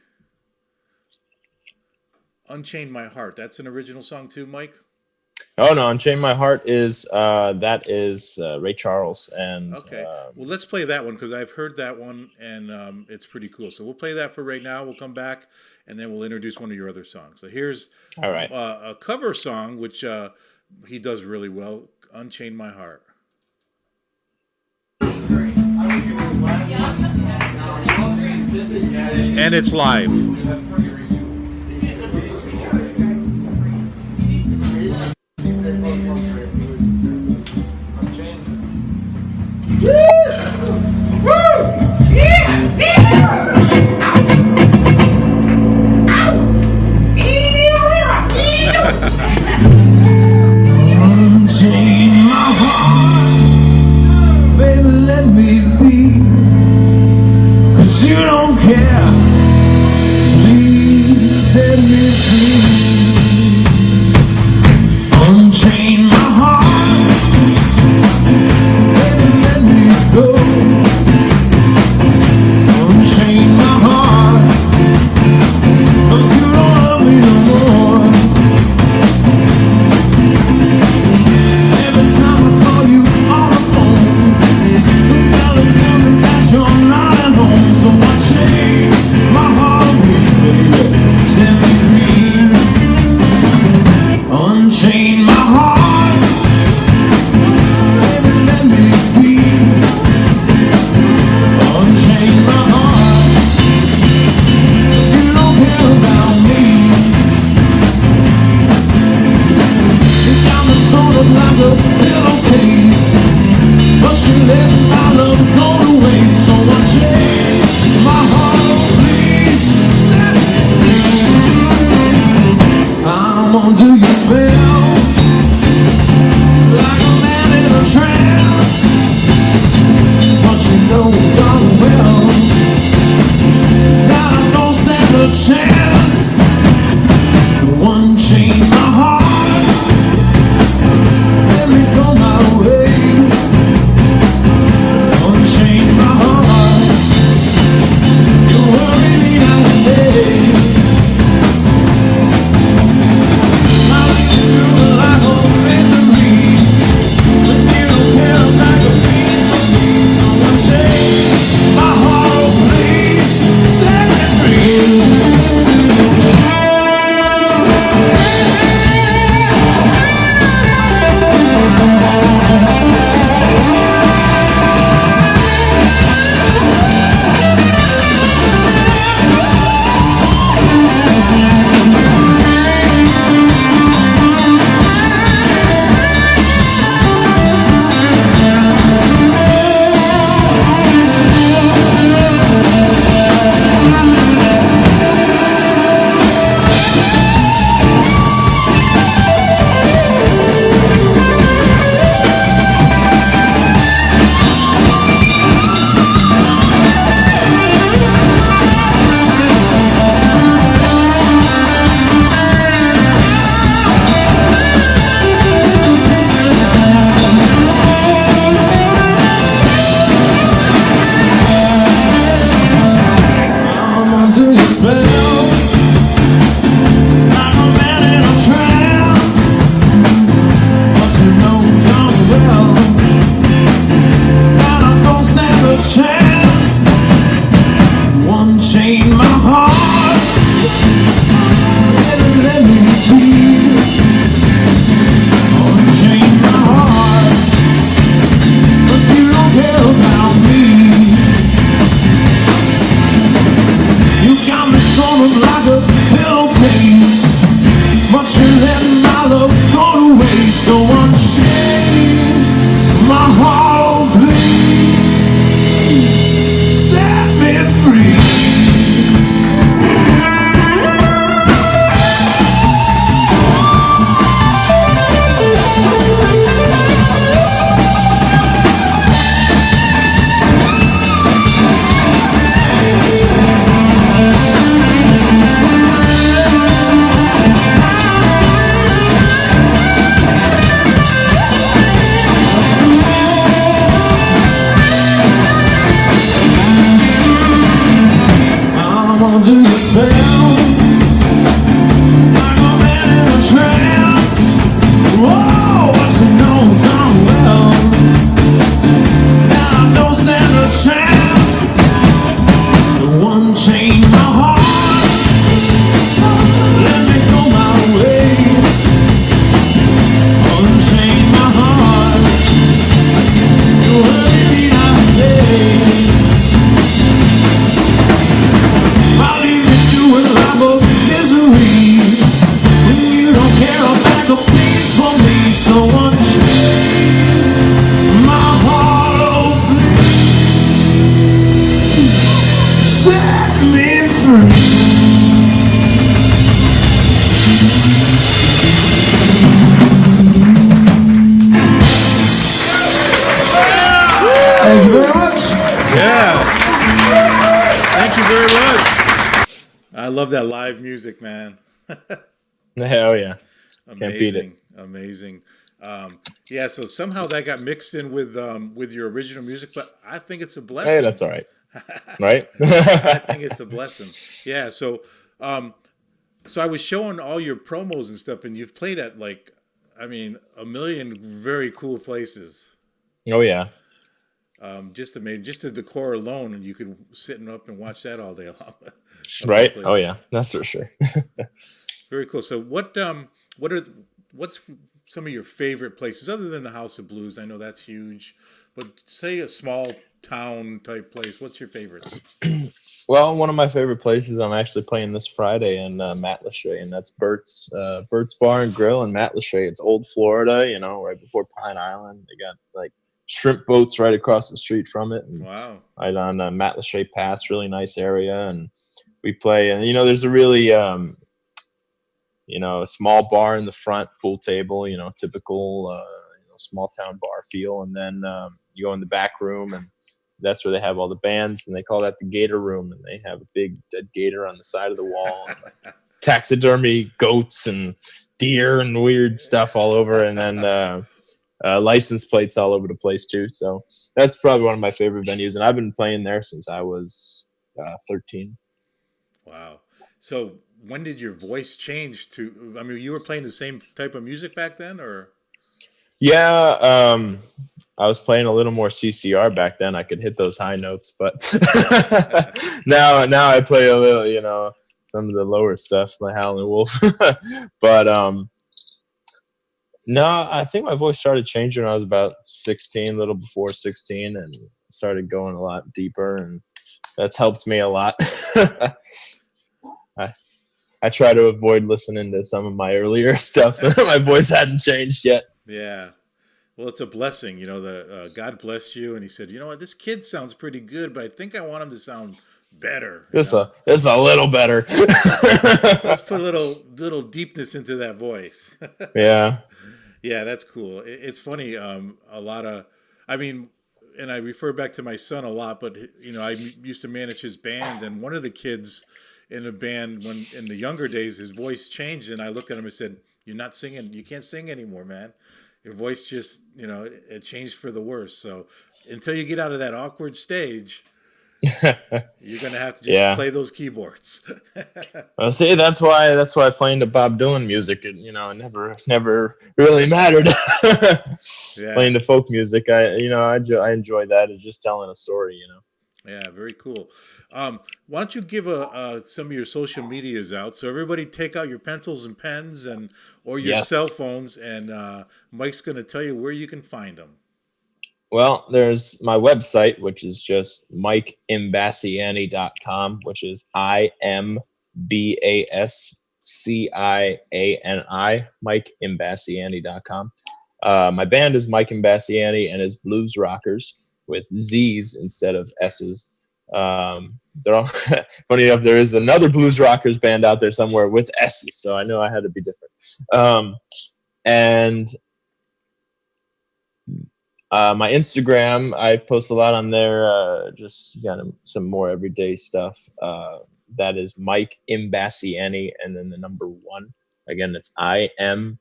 Unchain My Heart. That's an original song too, Mike? Oh no, Unchain My Heart is Ray Charles and okay. Well, let's play that one because I've heard that one and it's pretty cool. So we'll play that for right now. We'll come back and then we'll introduce one of your other songs. So here's all right. A cover song which he does really well, Unchain My Heart. And it's live. You don't care. Please set me free. Unchain my heart. Baby, let me go. Unchain my heart. 'Cause you don't love me no more. Every time I call you on the phone, some dollar tell me that you're not at home. So unchain my heart, baby, set me free. under your spell, like a man in a trance. Whoa, but you know darn well that I don't stand a chance. The one chain my heart, let me go my way. Unchain my heart, you hurt me every day. I'll leave you doing life of misery when you don't care about the peace for me. So unchain my heart, oh please set me free. Thank you very much. Yeah. Thank you very much. I love that live music, man. Hell yeah. Can't beat it. Amazing. Yeah, so somehow that got mixed in with your original music, but I think it's a blessing. Hey, that's all right. Right? I think it's a blessing. Yeah, so so I was showing all your promos and stuff, and you've played at a million very cool places. Oh yeah. Just amazing. Just the decor alone, and you could sit up and watch that all day long. Right? Oh yeah, that's for sure. Very cool. So what's some of your favorite places other than the House of Blues? I know that's huge, but say a small town type place. What's your favorites? Well, one of my favorite places, I'm actually playing this Friday in Matlacha, and that's Bert's Bar and Grill in Matlacha. It's old Florida, right before Pine Island. They got shrimp boats right across the street from it. And wow. Right on Matlacha Pass, really nice area. And we play, and there's a really, a small bar in the front, pool table, typical, small town bar feel. And then you go in the back room, and that's where they have all the bands, and they call that the Gator Room. And they have a big dead gator on the side of the wall, and, taxidermy goats and deer and weird stuff all over. And then license plates all over the place too. So that's probably one of my favorite venues, and I've been playing there since I was 13. Wow. So when did your voice change to? You were playing the same type of music back then, or? Yeah, I was playing a little more CCR back then. I could hit those high notes, but now I play a little, some of the lower stuff, like Howlin' Wolf. But no, I think my voice started changing when I was about 16, a little before 16, and started going a lot deeper, and that's helped me a lot. I try to avoid listening to some of my earlier stuff. My voice hadn't changed yet. Yeah. Well, it's a blessing. God blessed you, and he said, you know what, this kid sounds pretty good, but I think I want him to sound better. Just a little better. Let's put a little deepness into that voice. Yeah. Yeah, that's cool. It's funny. A lot of, and I refer back to my son a lot, but I used to manage his band, and one of the kids in the band, when in the younger days, his voice changed, and I looked at him and said, "You're not singing. You can't sing anymore, man. Your voice just, it changed for the worse. So until you get out of that awkward stage, you're gonna have to just play those keyboards." Well, see, that's why playing the Bob Dylan music, it never really mattered. Playing the folk music, I enjoy that. It's just telling a story, Yeah, very cool. Why don't you give some of your social medias out, so everybody take out your pencils and pens or your cell phones, and Mike's going to tell you where you can find them. Well, there's my website, which is just MikeImbasciani.com, which is IMBASCIANI, MikeImbasciani.com. My band is Mike Imbasciani and his Blues Rockers, with Z's instead of S's. They're all funny enough. There is another Blues Rockers band out there somewhere with S's, so I know I had to be different. And my Instagram, I post a lot on there. Just some more everyday stuff. That is Mike Imbasciani, and then the number 1. Again, it's IMBASCIANI.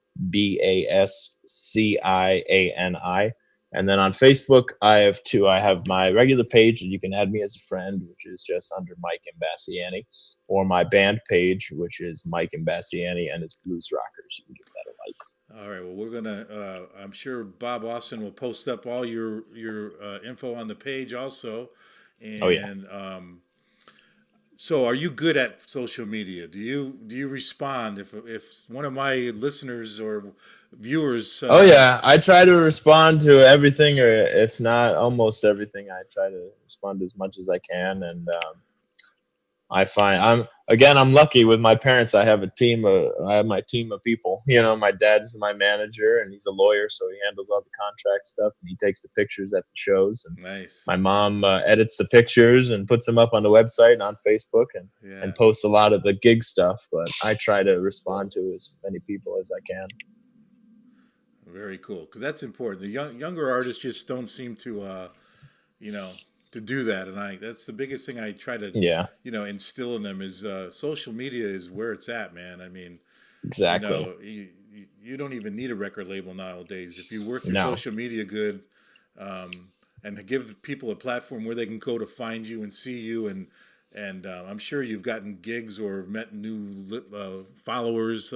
And then on Facebook, I have two. I have my regular page, and you can add me as a friend, which is just under Mike Imbasciani, or my band page, which is Mike Imbasciani and his Blues Rockers. You can give that a like. All right. Well, we're gonna. I'm sure Bob Austin will post up all your info on the page also. Oh, yeah. And so, are you good at social media? Do you respond if one of my listeners or viewers? Oh yeah, I try to respond to everything, or if not almost everything. I try to respond as much as I can, and I find I'm lucky with my parents. I have my team of people. You know, my dad's my manager, and he's a lawyer, so he handles all the contract stuff, and he takes the pictures at the shows. And Nice. my mom edits the pictures and puts them up on the website and on Facebook, and posts a lot of the gig stuff. But I try to respond to as many people as I can. Very cool, because that's important. The younger artists just don't seem to, to do that, and that's the biggest thing I try to, instill in them is social media is where it's at, man. I mean, exactly. You don't even need a record label nowadays if you work your social media good, and give people a platform where they can go to find you and see you, and I'm sure you've gotten gigs or met new followers.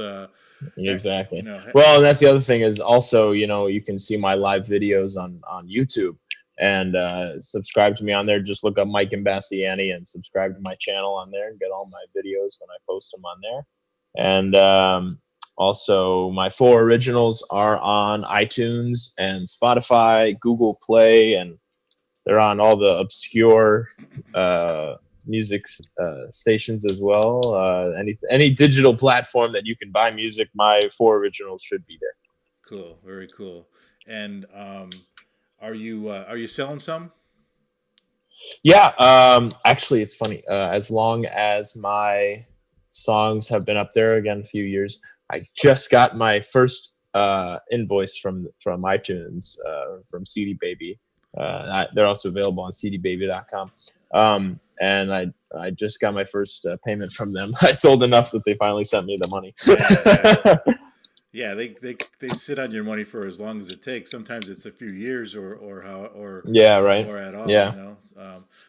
Exactly. Well, and that's the other thing is also, you can see my live videos on YouTube, and subscribe to me on there. Just look up Mike Imbasciani and subscribe to my channel on there and get all my videos when I post them on there. And also my 4 originals are on iTunes and Spotify, Google Play, and they're on all the obscure music stations as well. Any digital platform that you can buy music, my 4 originals should be there. Cool, very cool. And are you selling some? Yeah, actually, it's funny. As long as my songs have been up there again a few years, I just got my first invoice from iTunes from CD Baby. They're also available on cdbaby.com. And I just got my first payment from them. I sold enough that they finally sent me the money. Yeah, they sit on your money for as long as it takes. Sometimes it's a few years or yeah, right, or at all. Yeah.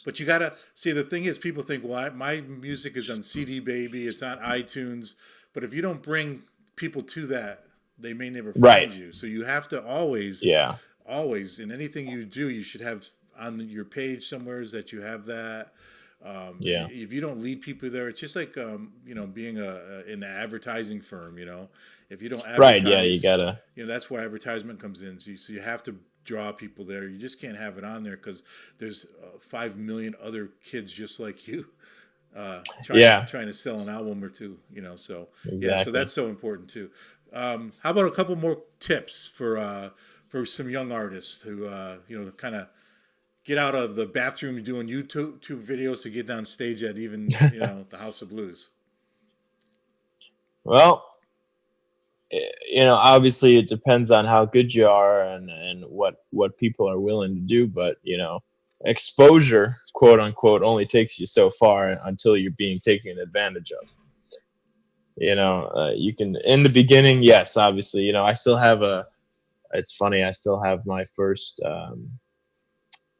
But you gotta see, the thing is, people think, well, my music is on CD Baby, it's on iTunes, but if you don't bring people to that, they may never find you. So you have to always in anything you do, you should have on your page somewhere that you have that. If you don't lead people there, it's just like being in an advertising firm. If you don't advertise, you gotta. That's where advertisement comes in. So you have to draw people there. You just can't have it on there because there's 5 million other kids just like you trying to sell an album or two. So so that's so important too. How about a couple more tips for some young artists who kind of get out of the bathroom doing YouTube videos to get down stage at even the House of Blues? Well, obviously it depends on how good you are and what people are willing to do, but exposure, quote unquote, only takes you so far until you're being taken advantage of. You can, in the beginning, yes, obviously, I still have it's funny, I still have my first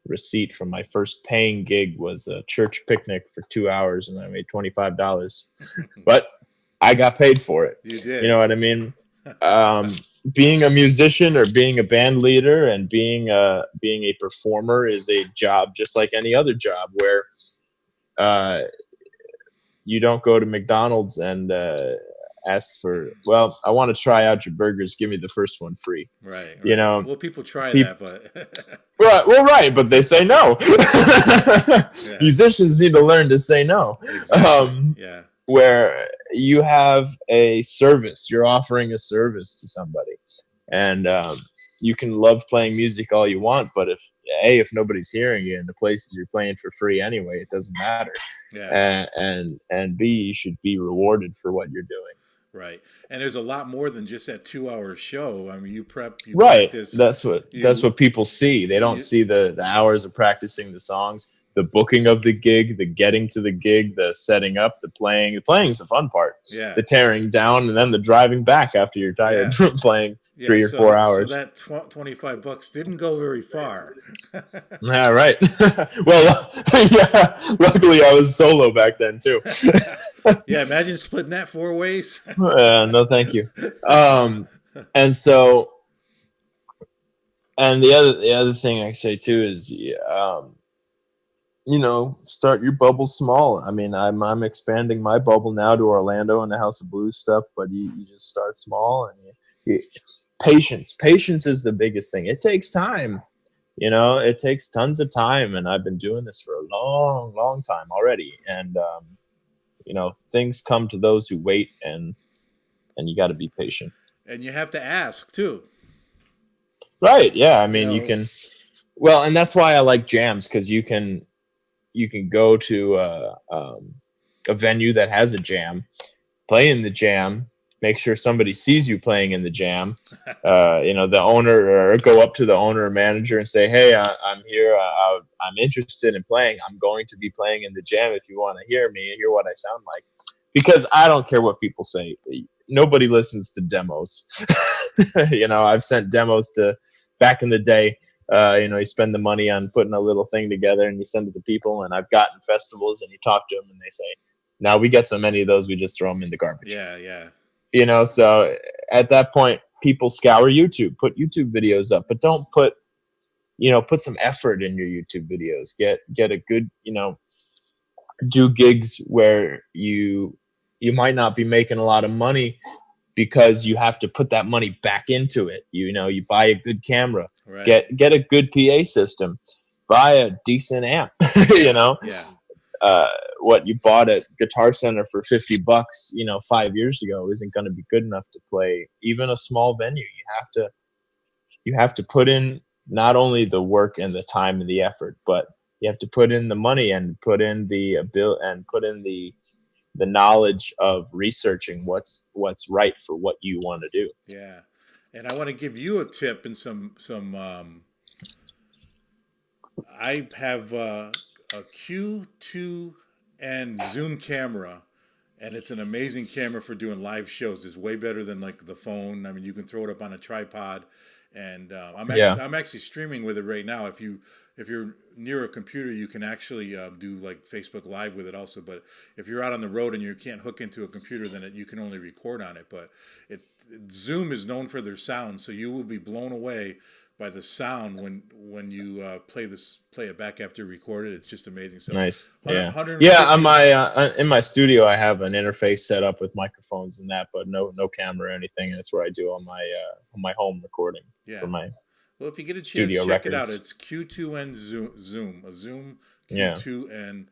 receipt from my first paying gig was a church picnic for 2 hours, and I made $25, but I got paid for it. You did. You know what I mean? Being a musician or being a band leader and being a performer is a job just like any other job, where you don't go to McDonald's and ask for, well, I want to try out your burgers, give me the first one free. Right. Well, people try that, but right, but they say no. Musicians need to learn to say no. Exactly. Where you have a service, you're offering a service to somebody, and you can love playing music all you want, but if nobody's hearing you in the places you're playing for free anyway, it doesn't matter. And B, you should be rewarded for what you're doing. Right. And there's a lot more than just that 2-hour show. I mean, you practice. That's what people see. They don't see the hours of practicing the songs, the booking of the gig, the getting to the gig, the setting up, the playing. The playing is the fun part. Yeah. The tearing down and then the driving back after you're tired from playing. Yeah, 3 or 4 hours. so that $25 didn't go very far. Yeah, right. Well, yeah. Luckily, I was solo back then too. Yeah, imagine splitting that 4 ways. No, thank you. And so, and the other thing I say too is, start your bubble small. I mean, I'm expanding my bubble now to Orlando and the House of Blues stuff, but you just start small and patience is the biggest thing. It takes time. It takes tons of time, and I've been doing this for a long time already. And things come to those who wait, and you got to be patient. And you have to ask too. Right? Yeah. I You mean, you know, can. Well, and that's why I like jams, because you can go to a venue that has a jam, play in the jam, make sure somebody sees you playing in the jam. The owner, or go up to the owner or manager and say, "Hey, I'm here. I'm interested in playing. I'm going to be playing in the jam. If you want to hear me, hear what I sound like." Because I don't care what people say. Nobody listens to demos. I've sent demos to back in the day. You spend the money on putting a little thing together and you send it to people. And I've gotten festivals and you talk to them and they say, "Now we get so many of those, we just throw them in the garbage." yeah. So at that point, people scour YouTube, put YouTube videos up, but don't put some effort in your YouTube videos. Get a good, do gigs where you might not be making a lot of money, because you have to put that money back into it. You buy a good camera, Right. get a good PA system, buy a decent amp. Yeah. What you bought at Guitar Center for $50, 5 years ago, isn't going to be good enough to play even a small venue. You have to put in not only the work and the time and the effort, but you have to put in the money and put in the ability and put in the knowledge of researching what's right for what you want to do. Yeah. And I want to give you a tip and some I have a Q2 and Zoom camera, and it's an amazing camera for doing live shows. It's way better than like the phone. I mean, you can throw it up on a tripod, and I'm actually streaming with it right now. If you're near a computer, you can actually do like Facebook Live with it also. But if you're out on the road and you can't hook into a computer, then you can only record on it. But Zoom is known for their sound, so you will be blown away by the sound when you play it back after you record it. It's just amazing. So Nice. Yeah. 150 Yeah. On my in my studio, I have an interface set up with microphones and that, but no camera or anything. That's where I do all my home recording for my. Well, if you get a chance, studio check it records. out. It's Q2N Zoom, a Zoom Yeah. Q2N,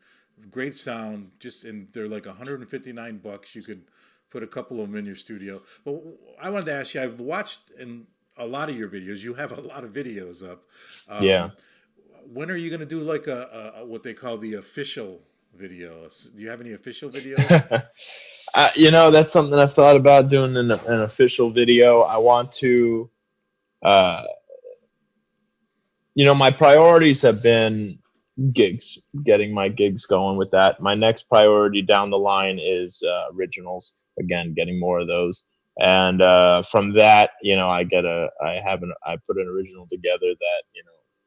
great sound. And they're like $159. You could put a couple of them in your studio. But I wanted to ask you, I've watched in a lot of your videos. You have a lot of videos up. Yeah. When are you going to do like a what they call the official video? Do you have any official videos? That's something I've thought about doing an official video. I want to. My priorities have been gigs, getting my gigs going with that. My next priority down the line is originals. Again, getting more of those. And from that, I put an original together that,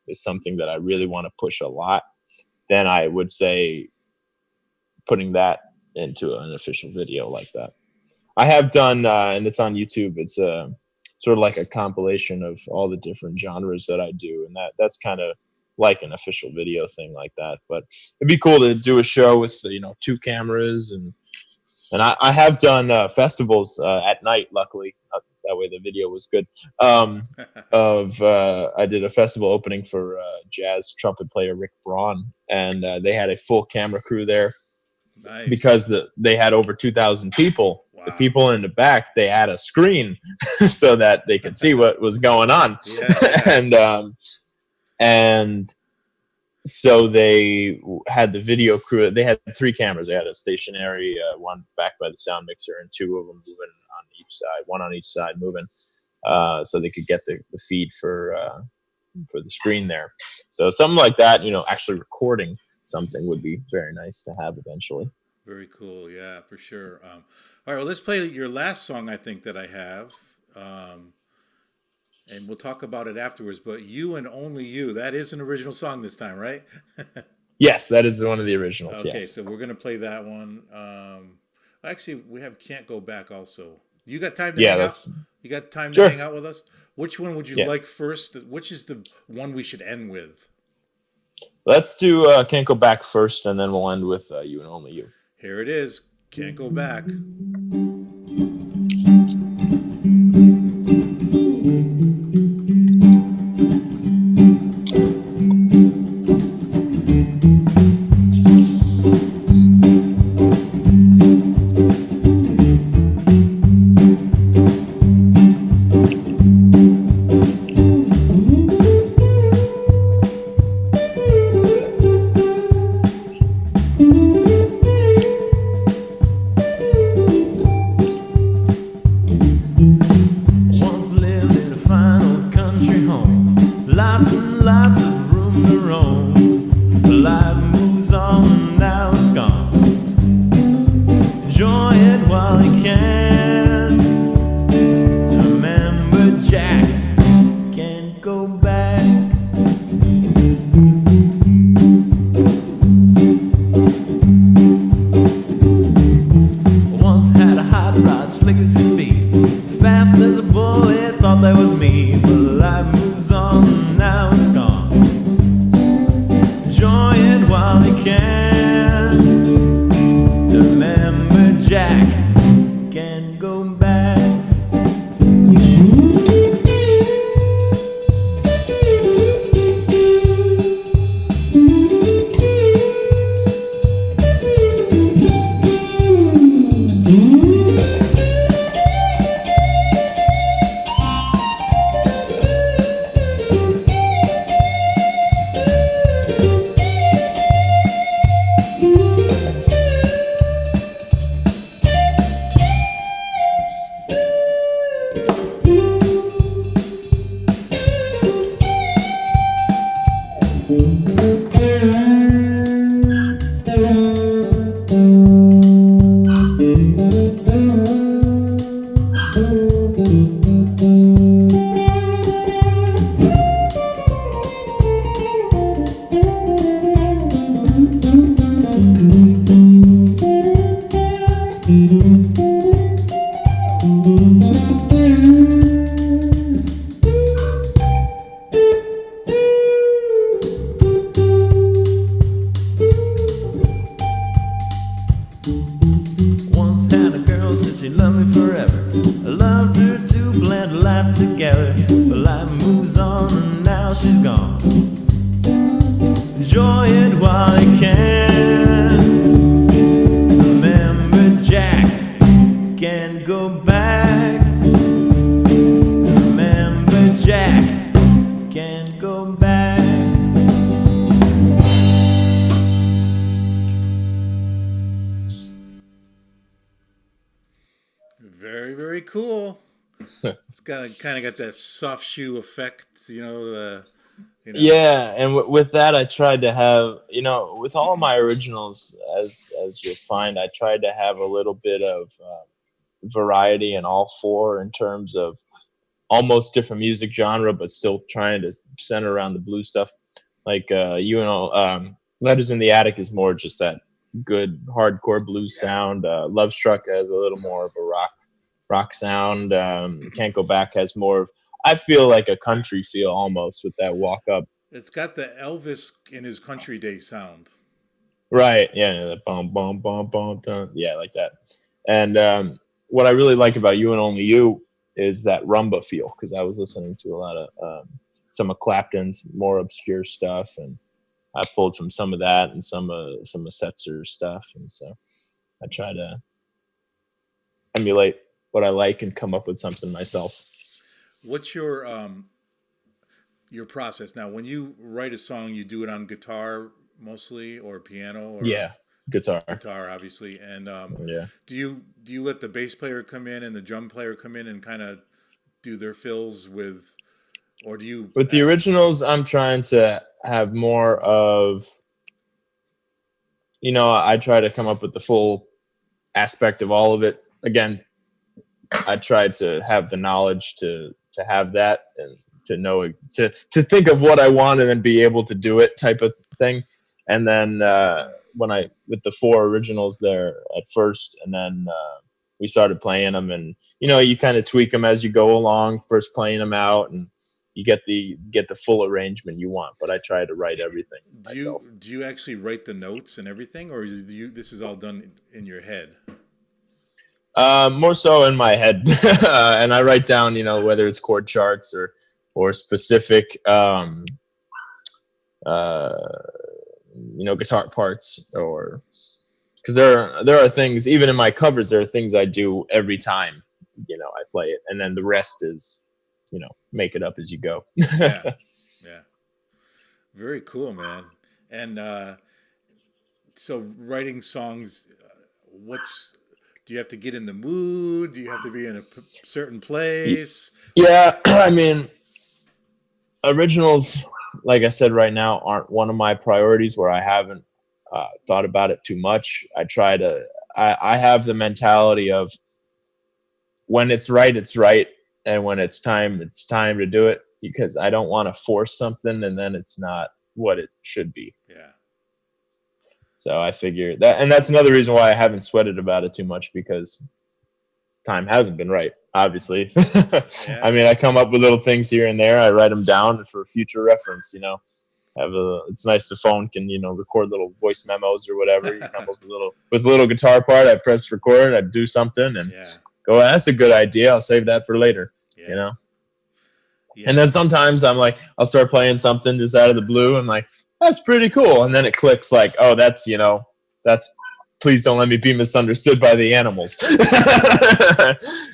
is something that I really want to push a lot. Then I would say putting that into an official video like that. I have done, and it's on YouTube. It's sort of like a compilation of all the different genres that I do, and that's kind of like an official video thing like that. But it'd be cool to do a show with 2 cameras, and I have done festivals at night. Luckily, that way the video was good. I did a festival opening for jazz trumpet player Rick Braun, and they had a full camera crew there. Nice. Because they had over 2,000 people. Wow. The people in the back, they had a screen so that they could see what was going on. Yeah. and so they had the video crew. They had 3 cameras. They had a stationary one back by the sound mixer, and 2 of them moving on each side, one on each side moving, so they could get the feed for the screen there. So something like that, actually recording something would be very nice to have eventually. Very cool. Yeah, for sure. All right, well, let's play your last song, I think, that I have. and we'll talk about it afterwards. But You and Only You, that is an original song this time, right? Yes, that is one of the originals. Okay, Yes. so we're gonna play that one. Actually, we have Can't Go Back also. You got time to Yeah, hang out? that's You got time to sure. hang out with us? Which one would you Yeah. like first? Which is the one we should end with? Let's do Can't Go Back first, and then we'll end with You and Only You. Here it is. Can't Go Back. Once lived in a fine old country home, lots and lots of room to roam. Life moves on, now it's gone. Enjoy it while you can. Remember, Jack, can't go back. Once had a hot rod, slick as can be, fast as a bullet, thought that was me. But life moves on, now it's gone. Enjoy it while you can. Remember, Jack, can't go back. Once had a girl, said she loved me forever. I loved her to blend life together. But life moves on and now she's gone. Enjoy it while you can. Remember, Jack, can't go back. Remember, Jack, can't go back. Very, very cool. It's got kind of got that soft shoe effect, you know. Yeah, and with that, I tried to have, with all my originals, as you'll find, I tried to have a little bit of variety in all four in terms of almost different music genre, but still trying to center around the blues stuff. Like Letters in the Attic is more just that good hardcore blues sound. Love Struck has a little more of a rock sound. Can't Go Back has more of, I feel like, a country feel almost with that walk up. It's got the Elvis in his country day sound. Right. Yeah. The bum, bum, bum, bum, dun. Yeah, like that. And what I really like about You and Only You is that rumba feel, because I was listening to a lot of some of Clapton's more obscure stuff, and I pulled from some of that and some of Setzer's stuff, and so I try to emulate what I like and come up with something myself. What's your process now? When you write a song, you do it on guitar mostly, or piano, or Yeah, guitar. guitar, obviously. And Yeah. do you let the bass player come in and the drum player come in and kind of do their fills with, or do you? With the originals, I'm trying to have more of, I try to come up with the full aspect of all of it. Again, I tried to have the knowledge to to have that and to know to think of what I want and then be able to do it type of thing. And then when I with the 4 originals there at first, and then we started playing them, and you kind of tweak them as you go along. First playing them out, and you get the full arrangement you want. But I try to write everything myself. Do you actually write the notes and everything, or this is all done in your head? More so in my head, and I write down, whether it's chord charts or specific, guitar parts, or because there are things even in my covers. There are things I do every time, I play it, and then the rest is, make it up as you go. Yeah, yeah, very cool, man. And so writing songs, do you have to get in the mood? Do you have to be in a certain place? Yeah, I mean, originals, like I said, right now aren't one of my priorities, where I haven't thought about it too much. I have the mentality of when it's right, and when it's time to do it, because I don't want to force something and then it's not what it should be. Yeah. So I figure that, and that's another reason why I haven't sweated about it too much, because time hasn't been right, obviously. Yeah. I mean, I come up with little things here and there. I write them down for future reference, it's nice the phone can, record little voice memos or whatever. You come up with a little guitar part, I press record, I do something and go, that's a good idea. I'll save that for later, Yeah. And then sometimes I'm like, I'll start playing something just out of the blue. I'm like, that's pretty cool. And then it clicks like, oh, that's please don't let me be misunderstood by the animals.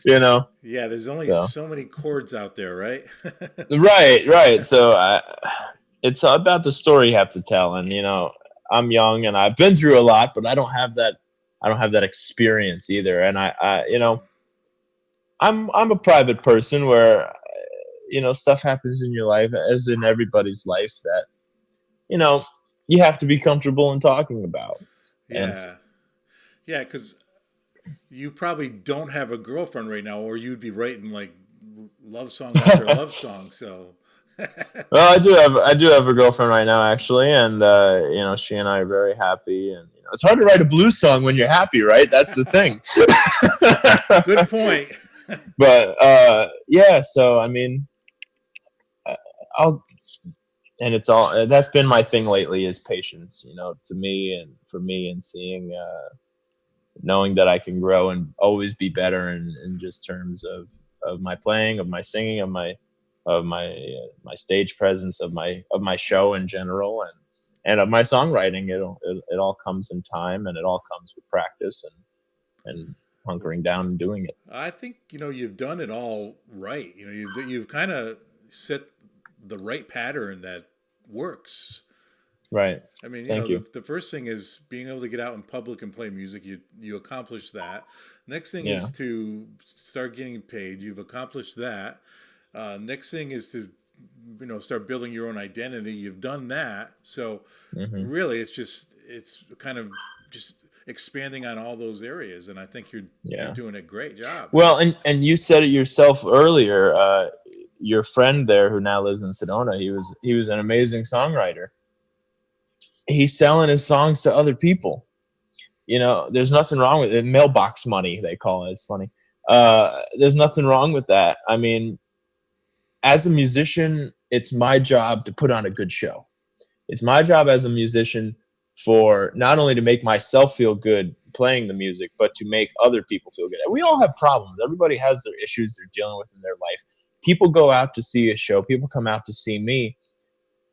Yeah, there's only so many chords out there, right? Right. So it's about the story you have to tell. And, I'm young and I've been through a lot, but I don't have that experience either. And I'm a private person where, stuff happens in your life, as in everybody's life, that, you have to be comfortable in talking about. Yeah. Yeah, because you probably don't have a girlfriend right now, or you'd be writing like love song after love song. So, well, I do have a girlfriend right now, actually, and she and I are very happy. And it's hard to write a blues song when you're happy, right? That's the thing. Good point. But yeah, so I mean, that's been my thing lately, is patience, to me and for me, and seeing, knowing that I can grow and always be better in just terms of my playing, of my singing, of my stage presence, of my show in general, and of my songwriting. It all comes in time, and it all comes with practice and hunkering down and doing it. I think you've done it all right. You've kind of set the right pattern that works. Right. I mean, Thank you. The first thing is being able to get out in public and play music. You accomplish that. Next thing is to start getting paid. You've accomplished that. Next thing is to start building your own identity. You've done that. So really, it's kind of just expanding on all those areas, and I think you're doing a great job. Well, and you said it yourself earlier. Your friend there, who now lives in Sedona, he was an amazing songwriter. He's selling his songs to other people. There's nothing wrong with it. Mailbox money, they call it. It's funny. There's nothing wrong with that. I mean, as a musician, it's my job to put on a good show. It's my job as a musician for not only to make myself feel good playing the music, but to make other people feel good. We all have problems. Everybody has their issues they're dealing with in their life. People go out to see a show. People come out to see me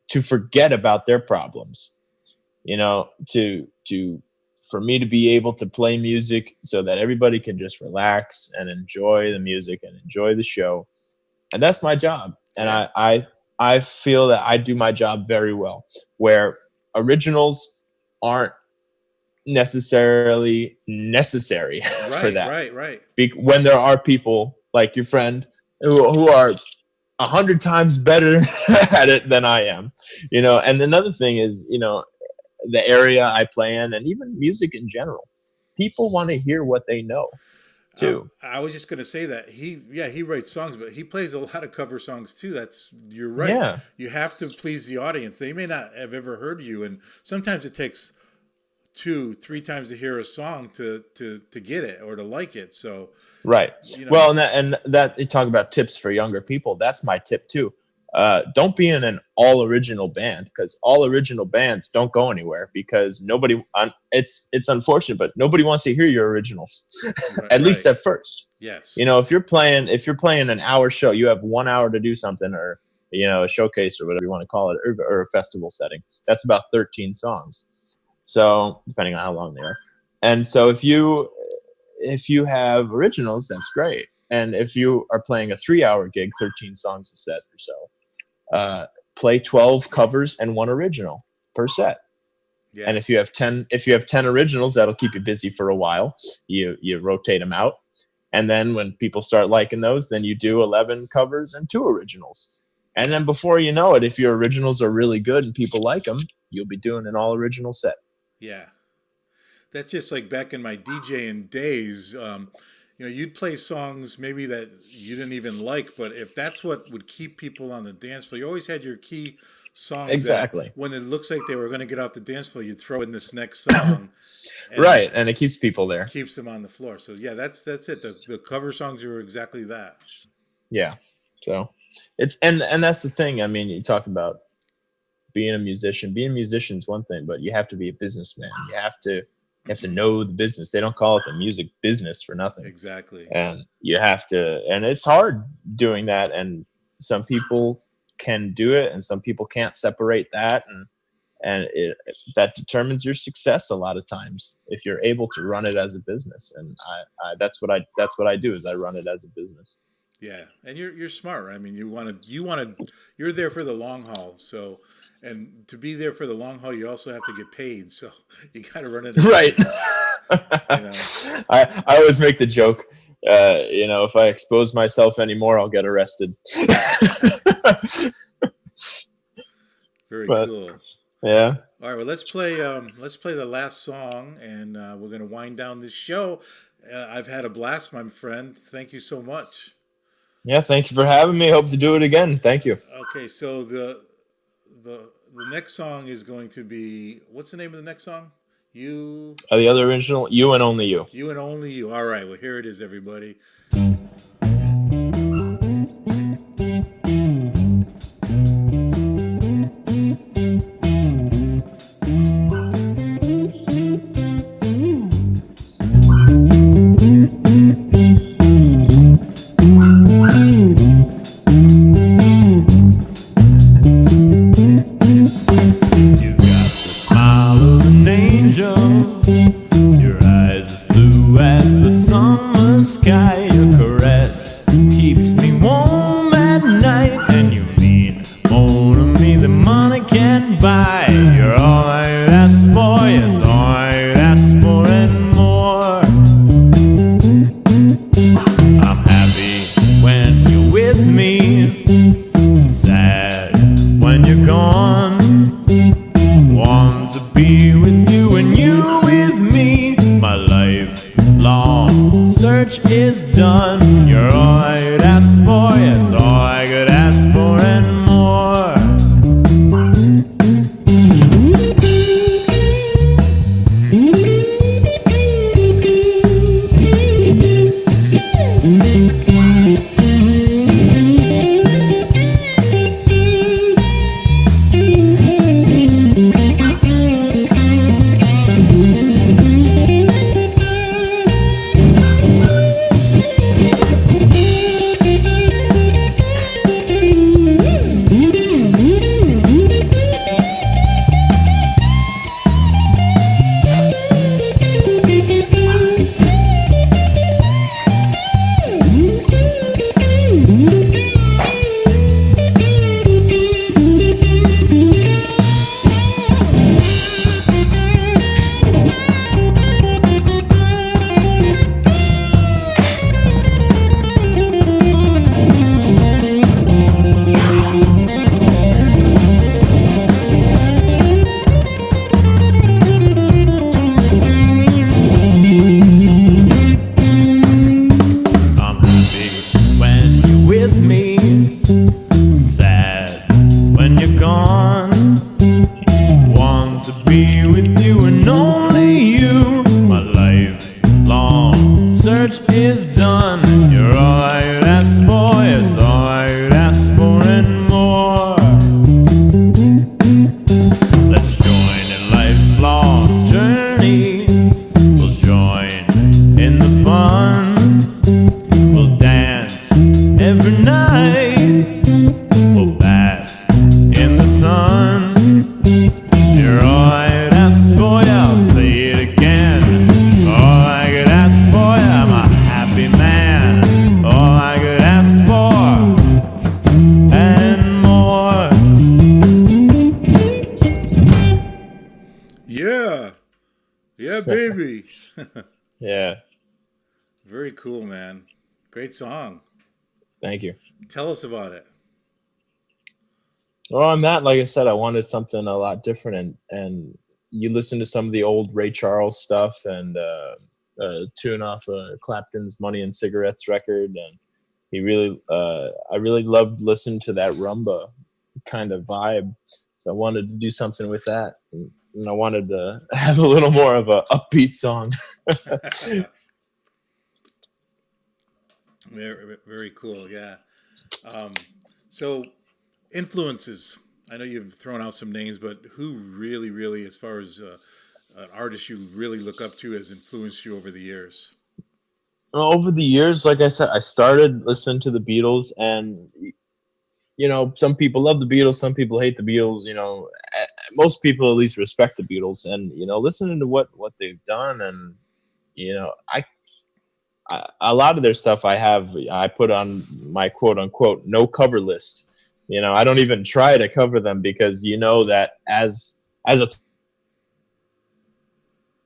to forget about their problems, for me to be able to play music so that everybody can just relax and enjoy the music and enjoy the show. And that's my job. And I feel that I do my job very well, where originals aren't necessarily necessary for that. Right. When there are people like your friend who are 100 times better at it than I am, and another thing is, the area I play in, and even music in general, people want to hear what they know. too. I was just gonna say that he writes songs, but he plays a lot of cover songs too. You're right. Yeah. You have to please the audience. They may not have ever heard you, and sometimes it takes 2-3 times to hear a song to get it or to like it. So Right. you know, Well, and that you talk about tips for younger people. That's my tip too. Don't be in an all original band, because all original bands don't go anywhere, because it's unfortunate, but nobody wants to hear your originals, at least at first. Yes. You know, if you're playing an hour show, you have 1 hour to do something, or a showcase or whatever you want to call it, or a festival setting. That's about 13 songs. So depending on how long they are. And so if you have originals, that's great. And if you are playing a 3-hour gig, 13 songs a set or so, play 12 covers and 1 original per set. Yeah. And if you have 10 originals, that'll keep you busy for a while. You rotate them out. And then when people start liking those, then you do 11 covers and 2 originals. And then before you know it, if your originals are really good and people like them, you'll be doing an all original set. Yeah. That's just like back in my DJing days. You'd play songs maybe that you didn't even like, but if that's what would keep people on the dance floor, you always had your key songs. Exactly. When it looks like they were going to get off the dance floor, you'd throw in this next song. Right, and it keeps people there. Keeps them on the floor. So yeah, that's it. The cover songs are exactly that. Yeah. So it's and that's the thing. I mean, you talk about being a musician. Being a musician is one thing, but you have to be a businessman. You have to know the business. They don't call it the music business for nothing. Exactly. And you have to, and it's hard doing that. And some people can do it, and some people can't separate that. And that determines your success a lot of times, if you're able to run it as a business. And that's what I do, is I run it as a business. Yeah, and you're smart. I mean, you're there for the long haul. So, and to be there for the long haul, you also have to get paid. So you got to run it right. I always make the joke. If I expose myself anymore, I'll get arrested. Very cool. Yeah. All right. Well, let's play the last song, and we're gonna wind down this show. I've had a blast, my friend. Thank you so much. Yeah, thank you for having me. Hope to do it again. Thank you. Okay, so the next song is going to be, what's the name of the next song? The other original, You and Only You. You and Only You. All right, well, here it is, everybody. Is Yeah, baby. Yeah. Very cool, man. Great song. Thank you. Tell us about it. Well, on that, like I said, I wanted something a lot different, and you listen to some of the old Ray Charles stuff and tune off Clapton's "Money and Cigarettes" record, and I really loved listening to that rumba kind of vibe. So I wanted to do something with that, and I wanted to have a little more of a upbeat song. Very, very cool. Yeah. Um, so influences. I know you've thrown out some names, but who really, really, as far as an artist you really look up to, has influenced you over the years? Well, over the years, like I said, I started listening to the Beatles, and some people love the Beatles, some people hate the Beatles. Most people at least respect the Beatles, and listening to what they've done, and a lot of their stuff I put on my quote unquote no cover list. I don't even try to cover them because that as a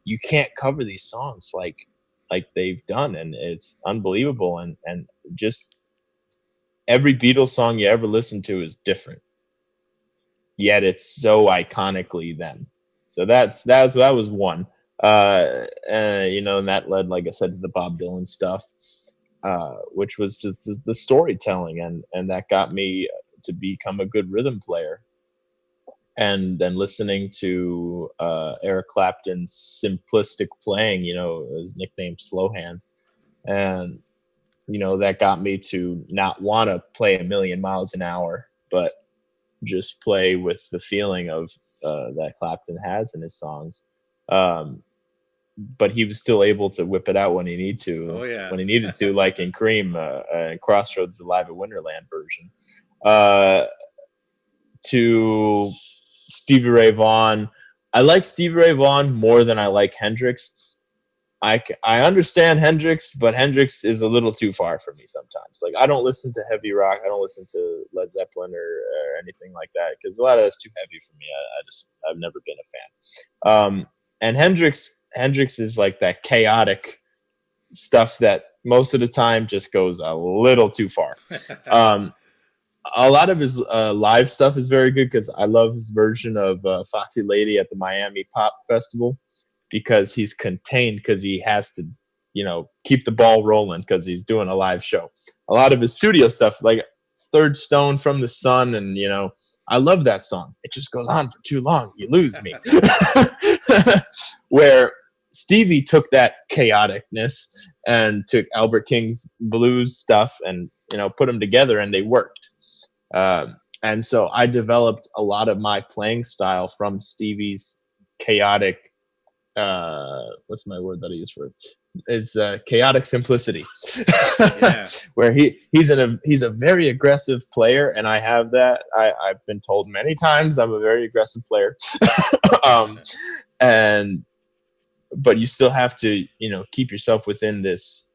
you can't cover these songs like they've done, and it's unbelievable, and just every Beatles song you ever listen to is different, yet it's so iconically them. So that was one. And that led, like I said, to the Bob Dylan stuff, which was just the storytelling, and that got me to become a good rhythm player. And then listening to Eric Clapton's simplistic playing, his nickname Slowhand, and that got me to not want to play a million miles an hour, but just play with the feeling of that Clapton has in his songs. But he was still able to whip it out when he needed to. Oh, yeah. When he needed to, like in Cream and Crossroads, the Live at Winterland version. To Stevie Ray Vaughan, I like Stevie Ray Vaughan more than I like Hendrix. I understand Hendrix, but Hendrix is a little too far for me sometimes. Like, I don't listen to heavy rock. I don't listen to Led Zeppelin or anything like that because a lot of that's too heavy for me. I've never been a fan. And Hendrix is like that chaotic stuff that most of the time just goes a little too far. A lot of his live stuff is very good because I love his version of Foxy Lady at the Miami Pop Festival, because he's contained, because he has to, keep the ball rolling because he's doing a live show. A lot of his studio stuff, like Third Stone from the Sun, and, I love that song. It just goes on for too long. You lose me. Where Stevie took that chaoticness and took Albert King's blues stuff and, put them together, and they worked. And so I developed a lot of my playing style from Stevie's chaotic, what's my word that I use for it? Is chaotic simplicity. Yeah. Where he's a very aggressive player, and I have that. I've been told many times I'm a very aggressive player. But you still have to, keep yourself within this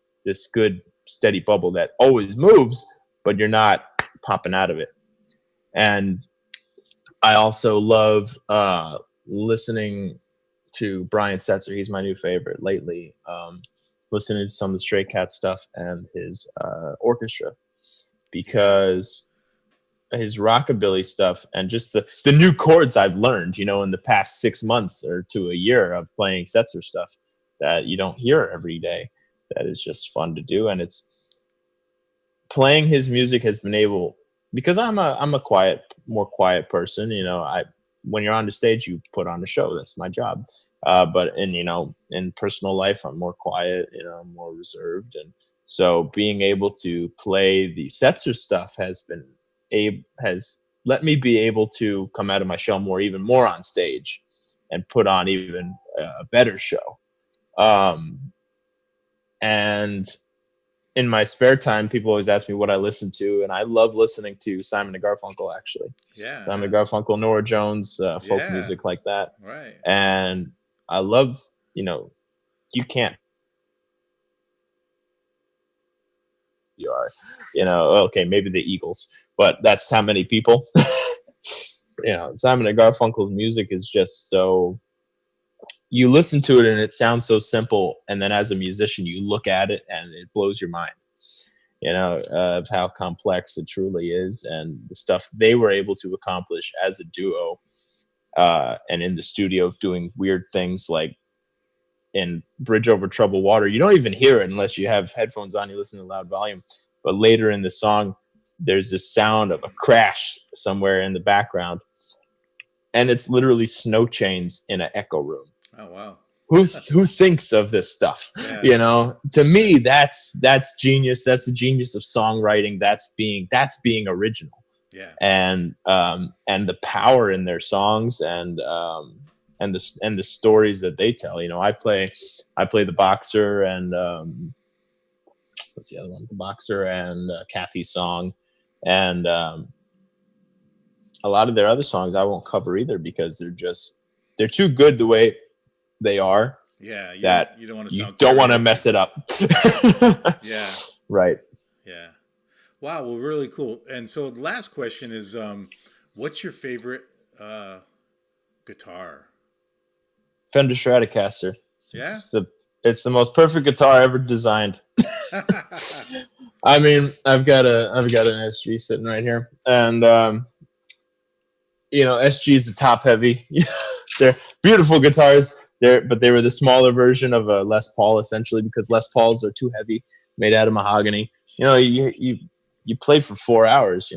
good steady bubble that always moves, but you're not popping out of it. And I also love listening to Brian Setzer. He's my new favorite lately. Listening to some of the Stray Cat stuff and his orchestra, because his rockabilly stuff and just the new chords I've learned, in the past 6 months or to a year of playing Setzer stuff that you don't hear every day. That is just fun to do, and it's playing his music has been able, because I'm a more quiet person. When you're on the stage, you put on a show. That's my job. But in personal life, I'm more quiet. I'm more reserved, and so being able to play the Setzer stuff has let me be able to come out of my shell even more on stage, and put on even a better show. And in my spare time, people always ask me what I listen to, and I love listening to Simon and Garfunkel, actually. Yeah. Simon and Garfunkel, Nora Jones, folk Yeah. music like that. Right. And I love, you can't. You are, okay, maybe the Eagles, but that's how many people. Simon and Garfunkel's music is just so you listen to it and it sounds so simple, and then as a musician you look at it and it blows your mind, of how complex it truly is, and the stuff they were able to accomplish as a duo, and in the studio doing weird things like in Bridge Over Troubled Water. You don't even hear it unless you have headphones on, you listen to loud volume, but later in the song there's this sound of a crash somewhere in the background, and it's literally snow chains in an echo room. Oh wow. Who thinks of this stuff? Yeah. To me, that's genius. That's the genius of songwriting. That's being original. Yeah. And the power in their songs, and the stories that they tell. I play the Boxer, and what's the other one? The Boxer and Kathy's song, and a lot of their other songs I won't cover either, because they're too good the way they are. Yeah, you don't want to mess it up. Yeah. Right. Yeah. Wow. Well, really cool. And so the last question is, what's your favorite guitar? Fender Stratocaster. Yeah. It's the most perfect guitar ever designed. I mean, I've got an SG sitting right here, and SGs are top heavy. They're beautiful guitars. But they were the smaller version of a Les Paul, essentially, because Les Pauls are too heavy, made out of mahogany. You play for 4 hours.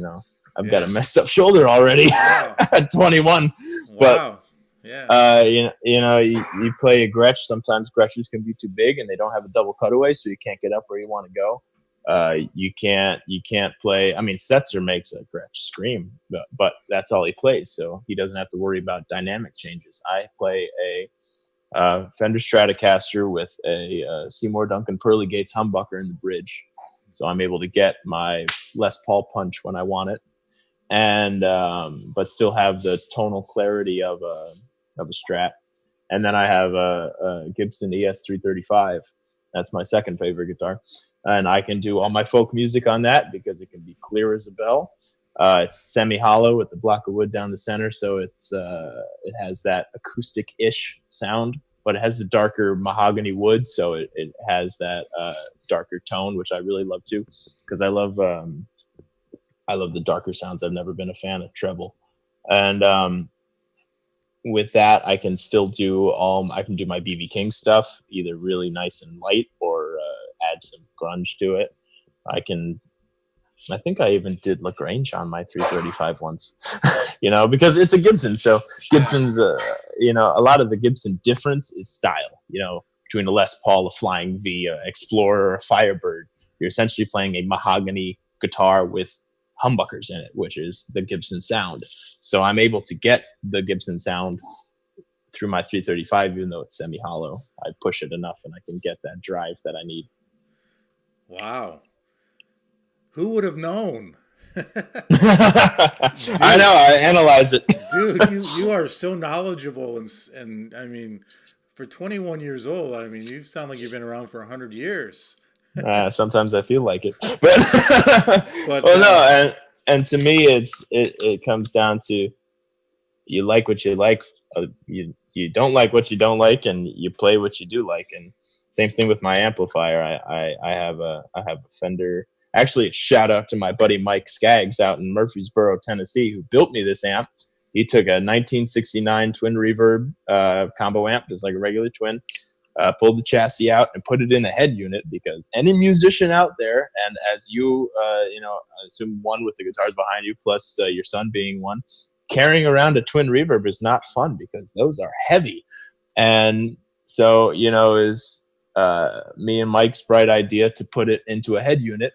I've got a messed up shoulder already at 21. Wow. But, yeah. You play a Gretsch. Sometimes Gretches can be too big and they don't have a double cutaway, so you can't get up where you want to go. You can't play. I mean, Setzer makes a Gretsch scream, but that's all he plays, so he doesn't have to worry about dynamic changes. I play a Fender Stratocaster with a Seymour Duncan Pearly Gates humbucker in the bridge, so I'm able to get my Les Paul punch when I want it, and but still have the tonal clarity of a Strat. And then I have a Gibson ES335. That's my second favorite guitar, and I can do all my folk music on that because it can be clear as a bell. It's semi-hollow with the block of wood down the center, so it has that acoustic-ish sound, but it has the darker mahogany wood, so it has that darker tone, which I really love too, because I love the darker sounds. I've never been a fan of treble, and with that, I can still do my BB King stuff, either really nice and light or add some grunge to it. I think I even did LaGrange on my 335 once, because it's a Gibson. So Gibson's, a lot of the Gibson difference is style, between a Les Paul, a Flying V, a Explorer, a Firebird. You're essentially playing a mahogany guitar with humbuckers in it, which is the Gibson sound. So I'm able to get the Gibson sound through my 335, even though it's semi-hollow. I push it enough and I can get that drive that I need. Wow. Who would have known? Dude, I know. I analyze it. Dude, you are so knowledgeable, and I mean, for 21 years old, I mean, you sound like you've been around for 100 years. Sometimes I feel like it, but no. And to me, it comes down to you like what you like, you don't like what you don't like, and you play what you do like. And same thing with my amplifier. I have a Fender. Actually, shout out to my buddy Mike Skaggs out in Murfreesboro, Tennessee, who built me this amp. He took a 1969 twin reverb combo amp, just like a regular twin, pulled the chassis out and put it in a head unit, because any musician out there, and as you, I assume one with the guitars behind you, plus your son being one, carrying around a twin reverb is not fun because those are heavy. And so, is me and Mike's bright idea to put it into a head unit.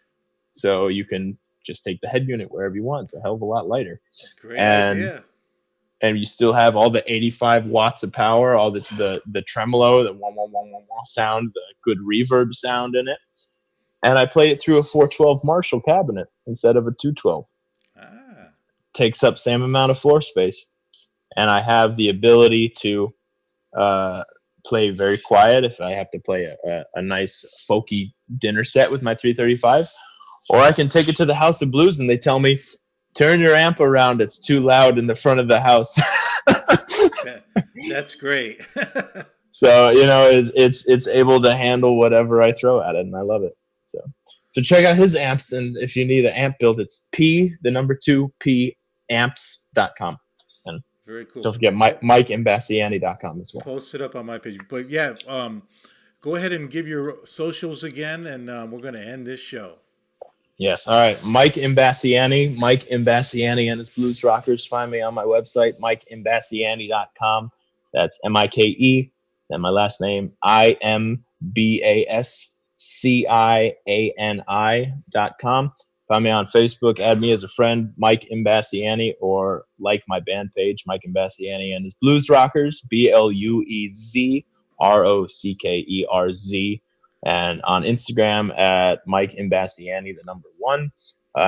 So you can just take the head unit wherever you want. It's a hell of a lot lighter. Great idea. And you still have all the 85 watts of power, all the tremolo, the wah, wah, wah, wah, wah sound, the good reverb sound in it. And I play it through a 412 Marshall cabinet instead of a 212. Takes up same amount of floor space. And I have the ability to play very quiet if I have to play a nice folky dinner set with my 335. Or I can take it to the House of Blues and they tell me, turn your amp around, it's too loud in the front of the house. That's great. So it's able to handle whatever I throw at it, and I love it. So check out his amps, and if you need an amp build, it's P amps.com. And Very cool. don't forget MikeImbasciani.com as well. Post it up on my page. But yeah, go ahead and give your socials again, and we're going to end this show. Yes. All right. Mike Imbasciani and his Blues Rockers. Find me on my website, MikeImbasciani.com. That's MIKE. Then my last name, IMBASCIANI.com. Find me on Facebook. Add me as a friend, Mike Imbasciani, or like my band page, Mike Imbasciani and his Blues Rockers, BLUEZROCKERZ. And on Instagram at Mike Imbasciani, the number 1.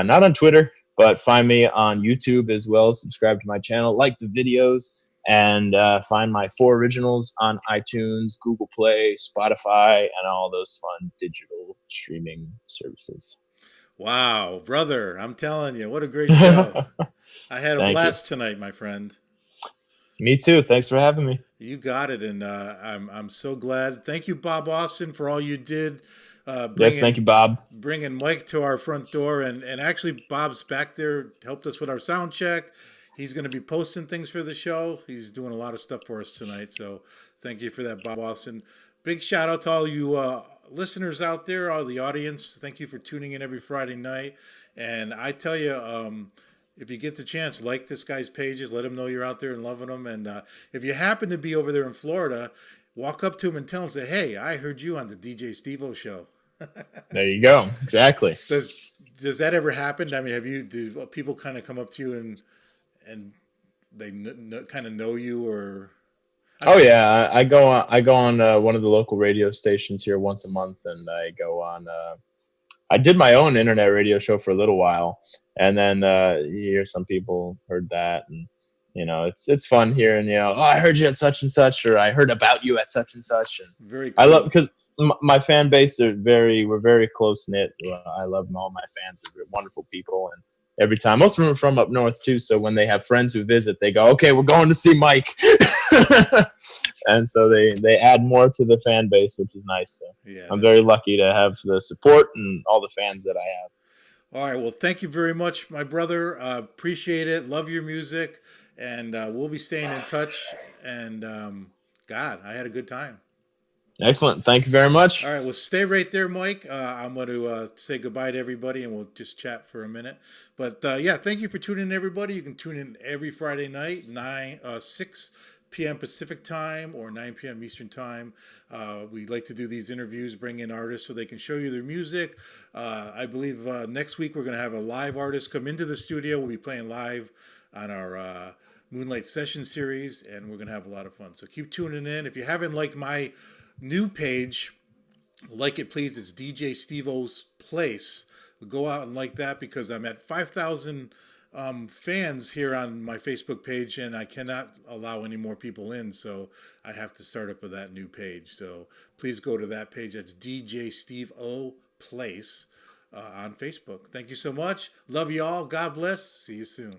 Not on Twitter, but find me on YouTube as well. Subscribe to my channel, like the videos, and find my 4 originals on iTunes, Google Play, Spotify, and all those fun digital streaming services. Wow, brother, I'm telling you, what a great show. I had a blast tonight, my friend. Me too. Thanks for having me. You got it, and I'm so glad. Thank you, Bob Austin, for all you did. Yes, thank you, Bob. Bringing Mike to our front door, and actually Bob's back there, helped us with our sound check. He's going to be posting things for the show. He's doing a lot of stuff for us tonight, so thank you for that, Bob Austin. Big shout out to all you listeners out there, all the audience. Thank you for tuning in every Friday night. And I tell you, if you get the chance, like this guy's pages, let him know you're out there and loving him. And if you happen to be over there in Florida, walk up to him and tell him, say, hey, I heard you on the DJ Steve-O show. There you go. Exactly. Does that ever happen? I mean, do people kind of come up to you and they kind of know you, or? Oh yeah, I go on one of the local radio stations here once a month, and I go on. I did my own internet radio show for a little while, and then you hear some people heard that, and it's fun hearing oh, I heard you at such and such, or I heard about you at such and such. And very cool. I love, because my fan base we're very close knit. I love all my fans. They're wonderful people, and every time, most of them are from up north too. So when they have friends who visit, they go, "Okay, we're going to see Mike," and so they add more to the fan base, which is nice. So yeah, I'm very lucky to have the support and all the fans that I have. All right, well, thank you very much, my brother. Appreciate it. Love your music, and we'll be staying in touch. And God, I had a good time. Excellent. Thank you very much. All right. Well, stay right there, Mike. I'm going to say goodbye to everybody, and we'll just chat for a minute. But yeah, thank you for tuning in, everybody. You can tune in every Friday night, 6 p.m. Pacific time or 9 p.m. Eastern time. We like to do these interviews, bring in artists so they can show you their music. I believe next week we're going to have a live artist come into the studio. We'll be playing live on our Moonlight Session series, and we're going to have a lot of fun. So keep tuning in. If you haven't liked my new page, like it please. It's DJ Steve-O's Place. Go out and like that, because I'm at 5,000 fans here on my Facebook page, and I cannot allow any more people in, so I have to start up with that new page. So please go to that page. That's DJ Steve-O Place on Facebook. Thank you so much. Love you all. God bless. See you soon.